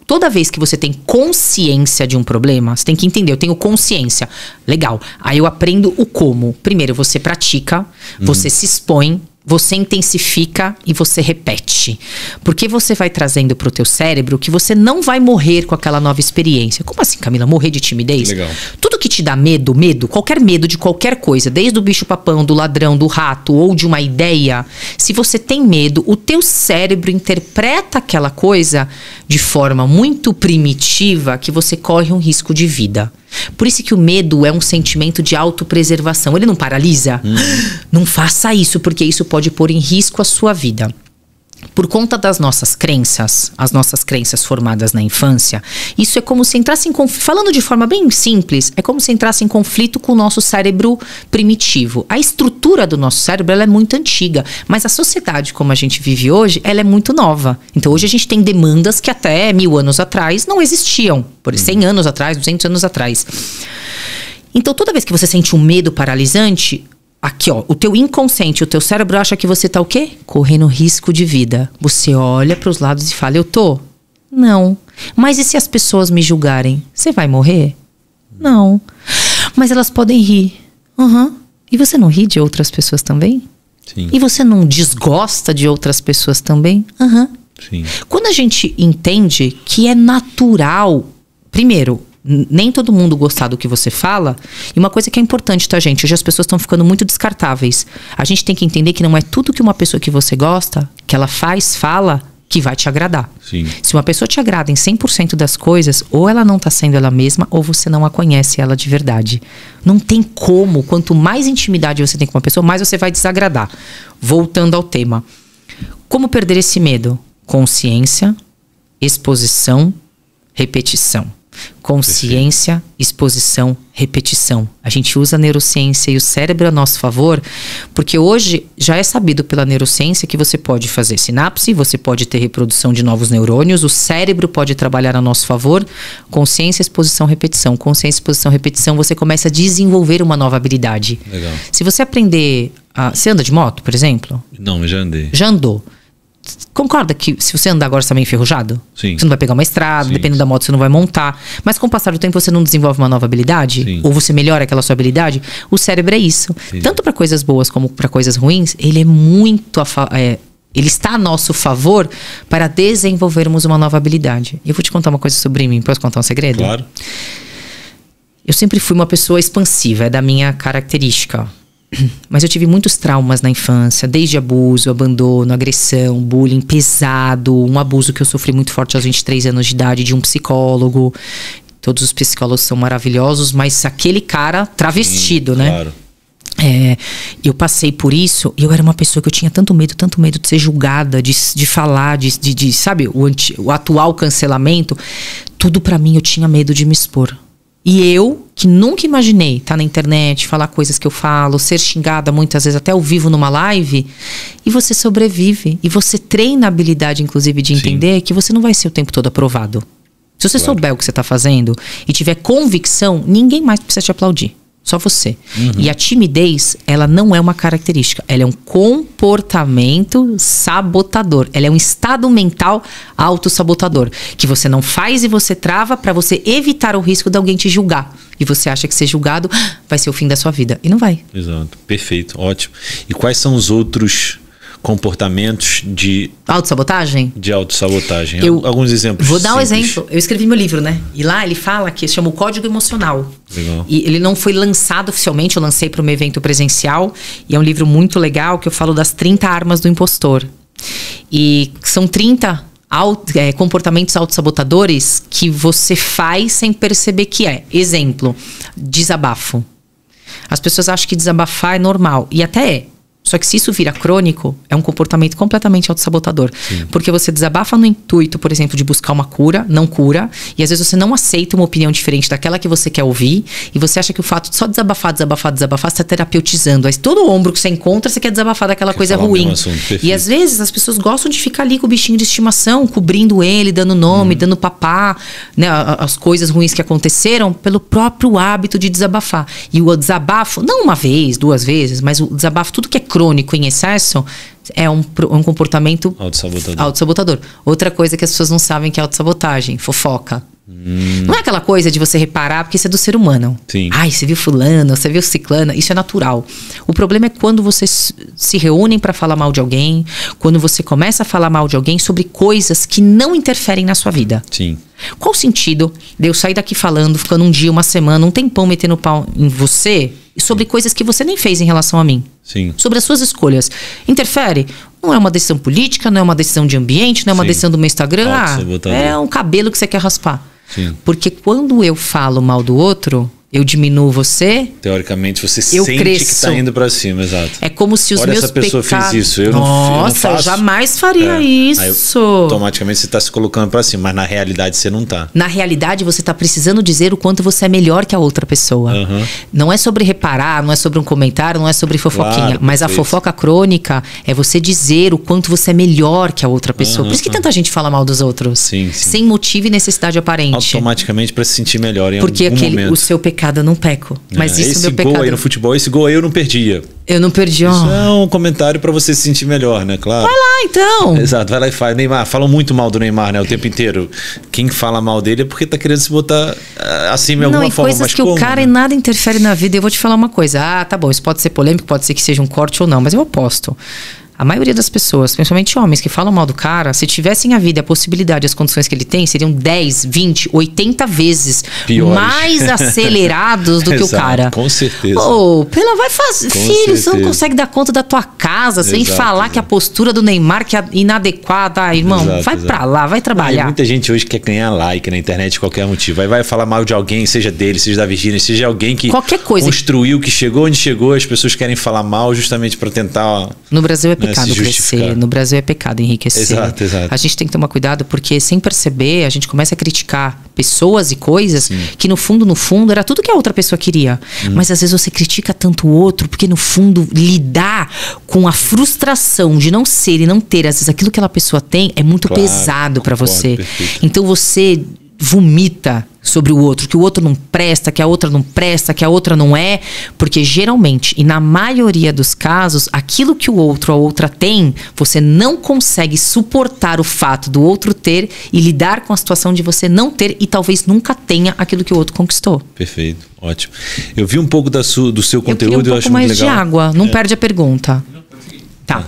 toda vez que você tem consciência de um problema, você tem que entender, eu tenho consciência. Legal. Aí eu aprendo o como. Primeiro, você pratica, você se expõe, você intensifica e você repete. Porque você vai trazendo pro teu cérebro que você não vai morrer com aquela nova experiência. Como assim, Camila? Morrer de timidez? Legal. Tudo que te dá medo, qualquer medo de qualquer coisa, desde o bicho-papão, do ladrão, do rato ou de uma ideia, se você tem medo, o teu cérebro interpreta aquela coisa de forma muito primitiva que você corre um risco de vida. Por isso que o medo é um sentimento de autopreservação. Ele não paralisa? Não faça isso, porque isso pode pôr em risco a sua vida. Por conta das nossas crenças, as nossas crenças formadas na infância, isso é como se entrasse em conflito. Falando de forma bem simples, é como se entrasse em conflito com o nosso cérebro primitivo. A estrutura do nosso cérebro ela é muito antiga, mas a sociedade como a gente vive hoje, ela é muito nova. Então hoje a gente tem demandas que até 1000 anos atrás não existiam. Por 100 anos atrás, 200 anos atrás. Então toda vez que você sente um medo paralisante... Aqui, ó, o teu inconsciente, o teu cérebro acha que você tá o quê? Correndo risco de vida. Você olha pros lados e fala, eu tô? Não. Mas e se as pessoas me julgarem? Você vai morrer? Não. Mas elas podem rir. E você não ri de outras pessoas também? Sim. E você não desgosta de outras pessoas também? Sim. Quando a gente entende que é natural, primeiro... Nem todo mundo gostar do que você fala. E uma coisa que é importante, tá, gente? Hoje as pessoas estão ficando muito descartáveis. A gente tem que entender que não é tudo que uma pessoa que você gosta, que ela fala, que vai te agradar. Sim. Se uma pessoa te agrada em 100% das coisas, ou ela não tá sendo ela mesma, ou você não a conhece ela de verdade. Não tem como. Quanto mais intimidade você tem com uma pessoa, mais você vai desagradar. Voltando ao tema. Como perder esse medo? Consciência, exposição, repetição. Consciência, exposição, repetição. A gente usa a neurociência e o cérebro a nosso favor, porque hoje já é sabido pela neurociência que você pode fazer sinapse, você pode ter reprodução de novos neurônios, o cérebro pode trabalhar a nosso favor. Consciência, exposição, repetição. Consciência, exposição, repetição, você começa a desenvolver uma nova habilidade. Legal. Se você aprender você anda de moto, por exemplo? Não, eu já andei. Já andou. Concorda que se você andar agora você tá meio enferrujado? Sim. Você não vai pegar uma estrada, dependendo da moto você não vai montar. Mas com o passar do tempo você não desenvolve uma nova habilidade? Sim. Ou você melhora aquela sua habilidade? O cérebro é isso. Sim. Tanto para coisas boas como para coisas ruins, ele é muito... ele está a nosso favor para desenvolvermos uma nova habilidade. Eu vou te contar uma coisa sobre mim. Posso contar um segredo? Claro. Eu sempre fui uma pessoa expansiva, é da minha característica. Mas eu tive muitos traumas na infância, desde abuso, abandono, agressão, bullying pesado, um abuso que eu sofri muito forte aos 23 anos de idade de um psicólogo. Todos os psicólogos são maravilhosos, mas aquele cara travestido, né? Claro. Eu passei por isso e eu era uma pessoa que eu tinha tanto medo de ser julgada, de falar, sabe, o atual cancelamento. Tudo pra mim eu tinha medo de me expor. E eu, que nunca imaginei estar na internet, falar coisas que eu falo, ser xingada muitas vezes até ao vivo numa live, e você sobrevive. E você treina a habilidade, inclusive, de entender que você não vai ser o tempo todo aprovado. Se você souber o que você está fazendo e tiver convicção, ninguém mais precisa te aplaudir. Só você. E a timidez, ela não é uma característica. Ela é um comportamento sabotador. Ela é um estado mental autossabotador. Que você não faz e você trava para você evitar o risco de alguém te julgar. E você acha que ser julgado vai ser o fim da sua vida. E não vai. Exato. Perfeito. Ótimo. E quais são os outros comportamentos de autossabotagem? De autossabotagem. Alguns exemplos. Vou dar um exemplo. Eu escrevi meu livro, né? E lá ele fala que chama o Código Emocional. Legal. E ele não foi lançado oficialmente, eu lancei para um evento presencial. E é um livro muito legal que eu falo das 30 armas do impostor. E são 30 comportamentos autossabotadores que você faz sem perceber que é. Exemplo, desabafo. As pessoas acham que desabafar é normal. E até é. Só que se isso vira crônico, é um comportamento completamente autossabotador. Sim. Porque você desabafa no intuito, por exemplo, de buscar uma cura, não cura. E às vezes você não aceita uma opinião diferente daquela que você quer ouvir. E você acha que o fato de só desabafar, você está terapeutizando. Aí todo o ombro que você encontra, você quer desabafar daquela coisa ruim. E às vezes as pessoas gostam de ficar ali com o bichinho de estimação, cobrindo ele, dando nome, dando papá, né, as coisas ruins que aconteceram, pelo próprio hábito de desabafar. E o desabafo, não uma vez, 2 vezes, mas o desabafo, tudo que é crônico em excesso, é um comportamento autossabotador. Outra coisa que as pessoas não sabem que é autossabotagem, fofoca. Não é aquela coisa de você reparar, porque isso é do ser humano. Sim. Ai, você viu fulano, você viu ciclana, isso é natural. O problema é quando vocês se reúnem para falar mal de alguém, quando você começa a falar mal de alguém sobre coisas que não interferem na sua vida. Sim. Qual o sentido de eu sair daqui falando, ficando um dia, uma semana, um tempão metendo pau em você, sobre coisas que você nem fez em relação a mim? Sim. Sobre as suas escolhas. Interfere? Não é uma decisão política, não é uma decisão de ambiente, não é uma decisão do meu Instagram. É um cabelo que você quer raspar. Sim. Porque quando eu falo mal do outro, eu diminuo você. Teoricamente, você sente cresço. Que está indo para cima, exato. É como se os Olha, meus essa pessoa pecados... fez isso, eu não faço. Eu jamais faria isso. Aí, automaticamente você está se colocando para cima, mas na realidade você não está. Na realidade, você está precisando dizer o quanto você é melhor que a outra pessoa. Não é sobre reparar, não é sobre um comentário, não é sobre fofoquinha. Claro, mas a fofoca crônica é você dizer o quanto você é melhor que a outra pessoa. Por isso que tanta gente fala mal dos outros. Sim. Sem motivo e necessidade aparente. Automaticamente para se sentir melhor em porque algum momento. O seu pecado eu não peco. Mas isso esse meu gol pecado. Aí no futebol, esse gol aí eu não perdia. Eu não perdi, Isso é um comentário para você se sentir melhor, né? Claro. Vai lá, então. Exato, vai lá e faz. Neymar, falam muito mal do Neymar, né? O tempo inteiro. Quem fala mal dele é porque tá querendo se botar assim de alguma forma. Coisas mas que o cara e nada interfere na vida. Eu vou te falar uma coisa. Tá bom, isso pode ser polêmico, pode ser que seja um corte ou não, mas eu aposto. A maioria das pessoas, principalmente homens que falam mal do cara, se tivessem a vida, a possibilidade, as condições que ele tem, seriam 10, 20, 80 vezes piores, mais acelerados do que o cara. Com certeza. Vai fazer. Filho, você não consegue dar conta da tua casa, sem falar que a postura do Neymar que é inadequada. Irmão, vai pra lá, vai trabalhar. Muita gente hoje quer ganhar like na internet de qualquer motivo. Aí vai falar mal de alguém, seja dele, seja da Virgínia, seja alguém que construiu, que chegou onde chegou. As pessoas querem falar mal justamente para tentar... No Brasil é pecado crescer, no Brasil é pecado enriquecer. Exato. A gente tem que tomar cuidado porque sem perceber a gente começa a criticar pessoas e coisas que no fundo era tudo que a outra pessoa queria. Mas às vezes você critica tanto o outro porque no fundo lidar com a frustração de não ser e não ter às vezes aquilo que aquela pessoa tem é muito pesado para você. Perfeito. Então você vomita sobre o outro, que o outro não presta, que a outra não presta, que a outra não é, porque geralmente, e na maioria dos casos, aquilo que o outro ou a outra tem, você não consegue suportar o fato do outro ter e lidar com a situação de você não ter e talvez nunca tenha aquilo que o outro conquistou. Perfeito, ótimo. Eu vi um pouco do seu conteúdo, eu acho muito legal. Um pouco mais de água, não perde a pergunta. Tá.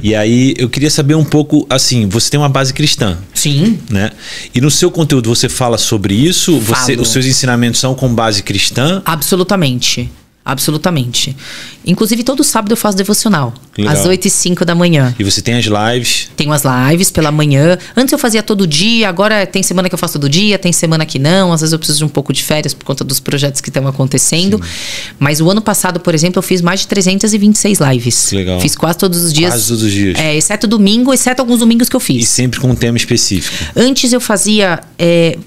E aí, eu queria saber um pouco, assim, você tem uma base cristã. Sim. Né? E no seu conteúdo você fala sobre isso? Os seus ensinamentos são com base cristã? Absolutamente. Absolutamente. Inclusive, todo sábado eu faço devocional. Legal. Às 8h05 da manhã. E você tem as lives? Tenho as lives pela manhã. Antes eu fazia todo dia, agora tem semana que eu faço todo dia, tem semana que não. Às vezes eu preciso de um pouco de férias por conta dos projetos que estão acontecendo. Sim. Mas o ano passado, por exemplo, eu fiz mais de 326 lives. Legal. Fiz quase todos os dias. Quase todos os dias. Exceto domingo, exceto alguns domingos que eu fiz. E sempre com um tema específico. Antes eu fazia...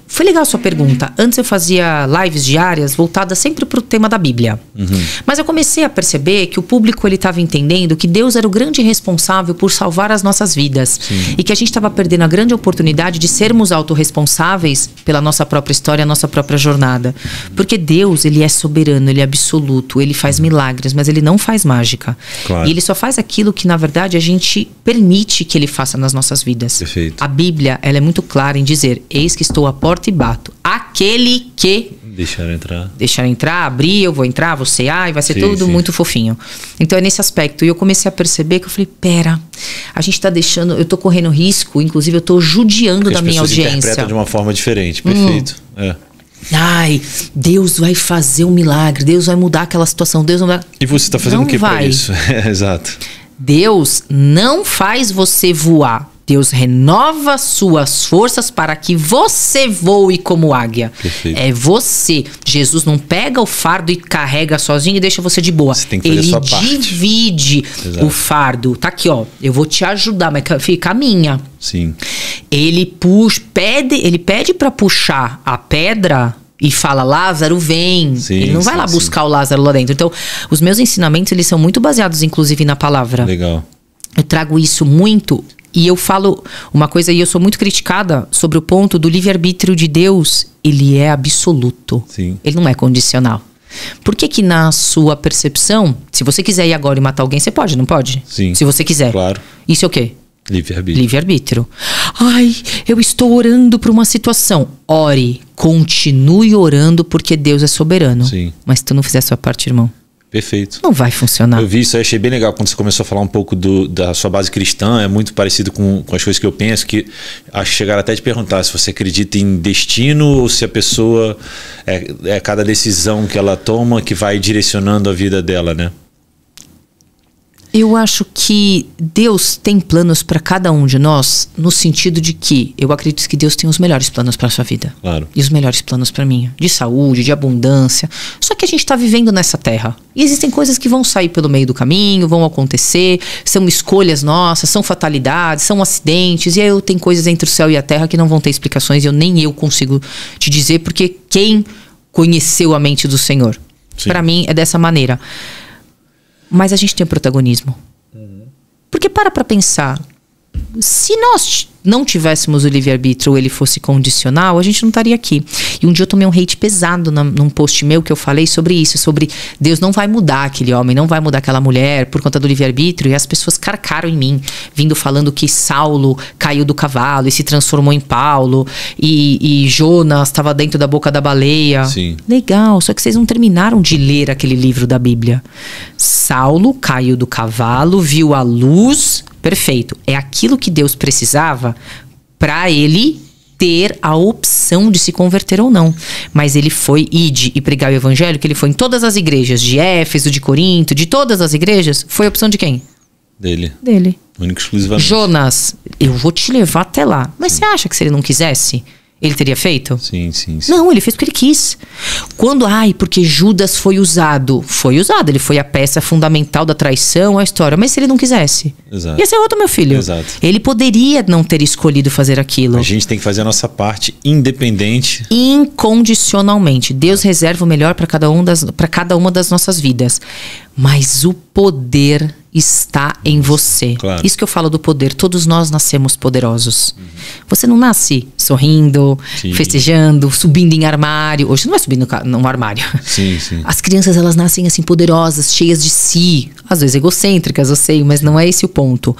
foi legal a sua pergunta. Antes eu fazia lives diárias voltadas sempre para o tema da Bíblia. Mas eu comecei a perceber que o público ele estava entendendo que Deus era o grande responsável por salvar as nossas vidas. Sim. E que a gente estava perdendo a grande oportunidade de sermos autorresponsáveis pela nossa própria história, a nossa própria jornada. Porque Deus, ele é soberano, ele é absoluto, ele faz milagres, mas ele não faz mágica. Claro. E ele só faz aquilo que, na verdade, a gente permite que ele faça nas nossas vidas. Perfeito. A Bíblia, ela é muito clara em dizer: eis que estou à porta e bato. Aquele que deixar entrar, abrir, eu vou entrar, vou cear, e vai ser tudo muito fofinho. Então é nesse aspecto. E eu comecei a perceber que eu falei, pera, a gente tá deixando, eu tô correndo risco, inclusive eu tô judiando da minha audiência. As pessoas interpretam de uma forma diferente, perfeito. Ai, Deus vai fazer um milagre, Deus vai mudar aquela situação, Deus não vai... E você tá fazendo o que pra isso? Exato. Deus não faz você voar. Deus renova suas forças para que você voe como águia. Perfeito. É você. Jesus não pega o fardo e carrega sozinho e deixa você de boa. Você tem que fazer Ele a sua parte. Divide o fardo. Tá aqui, ó. Eu vou te ajudar, mas caminha. Sim. Ele pede para puxar a pedra e fala, Lázaro, vem. Sim, ele não vai lá buscar o Lázaro lá dentro. Então, os meus ensinamentos, eles são muito baseados, inclusive, na palavra. Legal. Eu trago isso muito. E eu falo uma coisa, e eu sou muito criticada sobre o ponto do livre-arbítrio de Deus. Ele é absoluto. Sim. Ele não é condicional. Por que na sua percepção, se você quiser ir agora e matar alguém, você pode, não pode? Sim. Se você quiser. Claro. Isso é o quê? Livre-arbítrio. Livre-arbítrio. Ai, eu estou orando por uma situação. Ore. Continue orando porque Deus é soberano. Sim. Mas se tu não fizer a sua parte, irmão, perfeito. não vai funcionar. Eu vi isso aí, achei bem legal quando você começou a falar um pouco da sua base cristã. É muito parecido com as coisas que eu penso, que acho que chegaram até a te perguntar se você acredita em destino ou se a pessoa é cada decisão que ela toma que vai direcionando a vida dela, né? Eu acho que Deus tem planos para cada um de nós, no sentido de que eu acredito que Deus tem os melhores planos para sua vida. Claro. E os melhores planos para mim, de saúde, de abundância. Só que a gente está vivendo nessa terra. E existem coisas que vão sair pelo meio do caminho, vão acontecer, são escolhas nossas, são fatalidades, são acidentes. E aí tem coisas entre o céu e a terra que não vão ter explicações e nem eu consigo te dizer, porque quem conheceu a mente do Senhor? Para mim é dessa maneira. Mas a gente tem o protagonismo. Porque para pensar, se nós não tivéssemos o livre-arbítrio ou ele fosse condicional, a gente não estaria aqui. E um dia eu tomei um hate pesado num post meu que eu falei sobre isso, sobre Deus não vai mudar aquele homem, não vai mudar aquela mulher por conta do livre-arbítrio. E as pessoas carcaram em mim, vindo falando que Saulo caiu do cavalo e se transformou em Paulo, e Jonas estava dentro da boca da baleia. Sim. Legal, só que vocês não terminaram de ler aquele livro da Bíblia. Saulo caiu do cavalo, viu a luz. Perfeito. É aquilo que Deus precisava para ele ter a opção de se converter ou não. Mas ele foi ide e pregar o evangelho, que ele foi em todas as igrejas, de Éfeso, de Corinto, de todas as igrejas. Foi a opção de quem? Dele. Único exclusivamente. Jonas, eu vou te levar até lá. Mas você acha que se ele não quisesse, ele teria feito? Sim. Não, ele fez porque ele quis. Porque Judas foi usado. Foi usado, ele foi a peça fundamental da traição, a história. Mas se ele não quisesse? Exato. Ia ser outro, meu filho. Exato. Ele poderia não ter escolhido fazer aquilo. A gente tem que fazer a nossa parte independente. Incondicionalmente. Deus reserva o melhor para cada uma das nossas vidas. Mas o poder está em você. Claro. Isso que eu falo do poder. Todos nós nascemos poderosos. Você não nasce sorrindo, festejando, subindo em armário. Hoje você não vai subindo num armário. Sim. As crianças, elas nascem assim poderosas, cheias de si. Às vezes egocêntricas, eu sei, mas não é esse o ponto.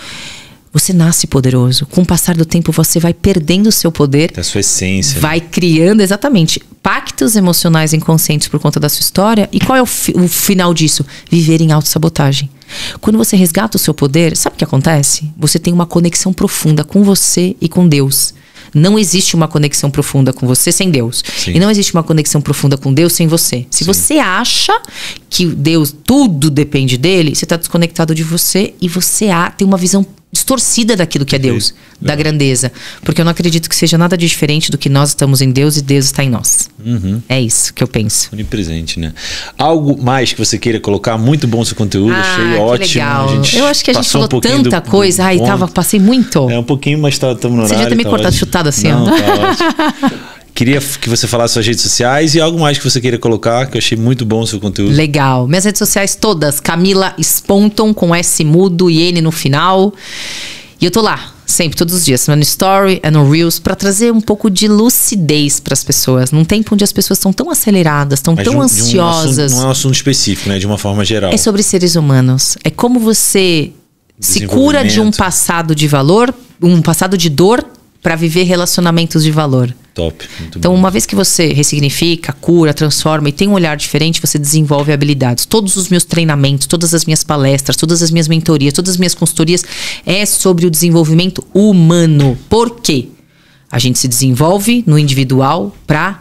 Você nasce poderoso. Com o passar do tempo, você vai perdendo o seu poder. Da sua essência. Vai criando, exatamente, pactos emocionais inconscientes por conta da sua história. E qual é o final disso? Viver em autossabotagem. Quando você resgata o seu poder, sabe o que acontece? Você tem uma conexão profunda com você e com Deus. Não existe uma conexão profunda com você sem Deus. Sim. E não existe uma conexão profunda com Deus sem você. Se você acha que Deus, tudo depende dele, você está desconectado de você e você tem uma visão distorcida daquilo que é Deus, da grandeza. Porque eu não acredito que seja nada de diferente do que nós estamos em Deus e Deus está em nós. É isso que eu penso. Onipresente, né? Algo mais que você queira colocar? Muito bom seu conteúdo, achei ótimo. Legal. Eu acho que a gente falou tanta coisa. Passei muito. Um pouquinho, mas estamos no horário. Você já ter me cortado, chutado assim, não, ó. Tá ótimo. Queria que você falasse suas redes sociais e algo mais que você queira colocar, que eu achei muito bom o seu conteúdo. Legal. Minhas redes sociais todas, Camila Sponton, com S mudo e N no final. E eu tô lá, sempre, todos os dias, no Story, no Reels, pra trazer um pouco de lucidez pras pessoas. Num tempo onde as pessoas estão tão aceleradas, estão tão ansiosas. Não é um assunto específico, né? De uma forma geral. É sobre seres humanos. É como você se cura de um passado de valor, um passado de dor, pra viver relacionamentos de valor. Top, muito então, bom. uma vez que você ressignifica, cura, transforma e tem um olhar diferente, você desenvolve habilidades. Todos os meus treinamentos, todas as minhas palestras, todas as minhas mentorias, todas as minhas consultorias é sobre o desenvolvimento humano. Por quê? A gente se desenvolve no individual para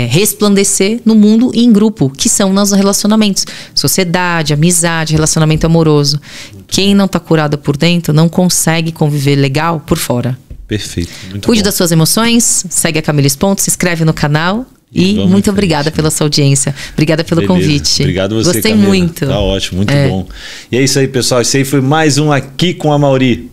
resplandecer no mundo e em grupo, que são nos relacionamentos. Sociedade, amizade, relacionamento amoroso. Quem não está curado por dentro não consegue conviver legal por fora. Perfeito. Muito Cuide bom. das suas emoções, segue a Camila Sponton, se inscreve no canal e muito obrigada pela sua audiência. Obrigada pelo convite. Obrigado você, Gostei Camila. muito. Tá ótimo, muito bom. E é isso aí, pessoal. Esse aí foi mais um Aqui com a Mauri.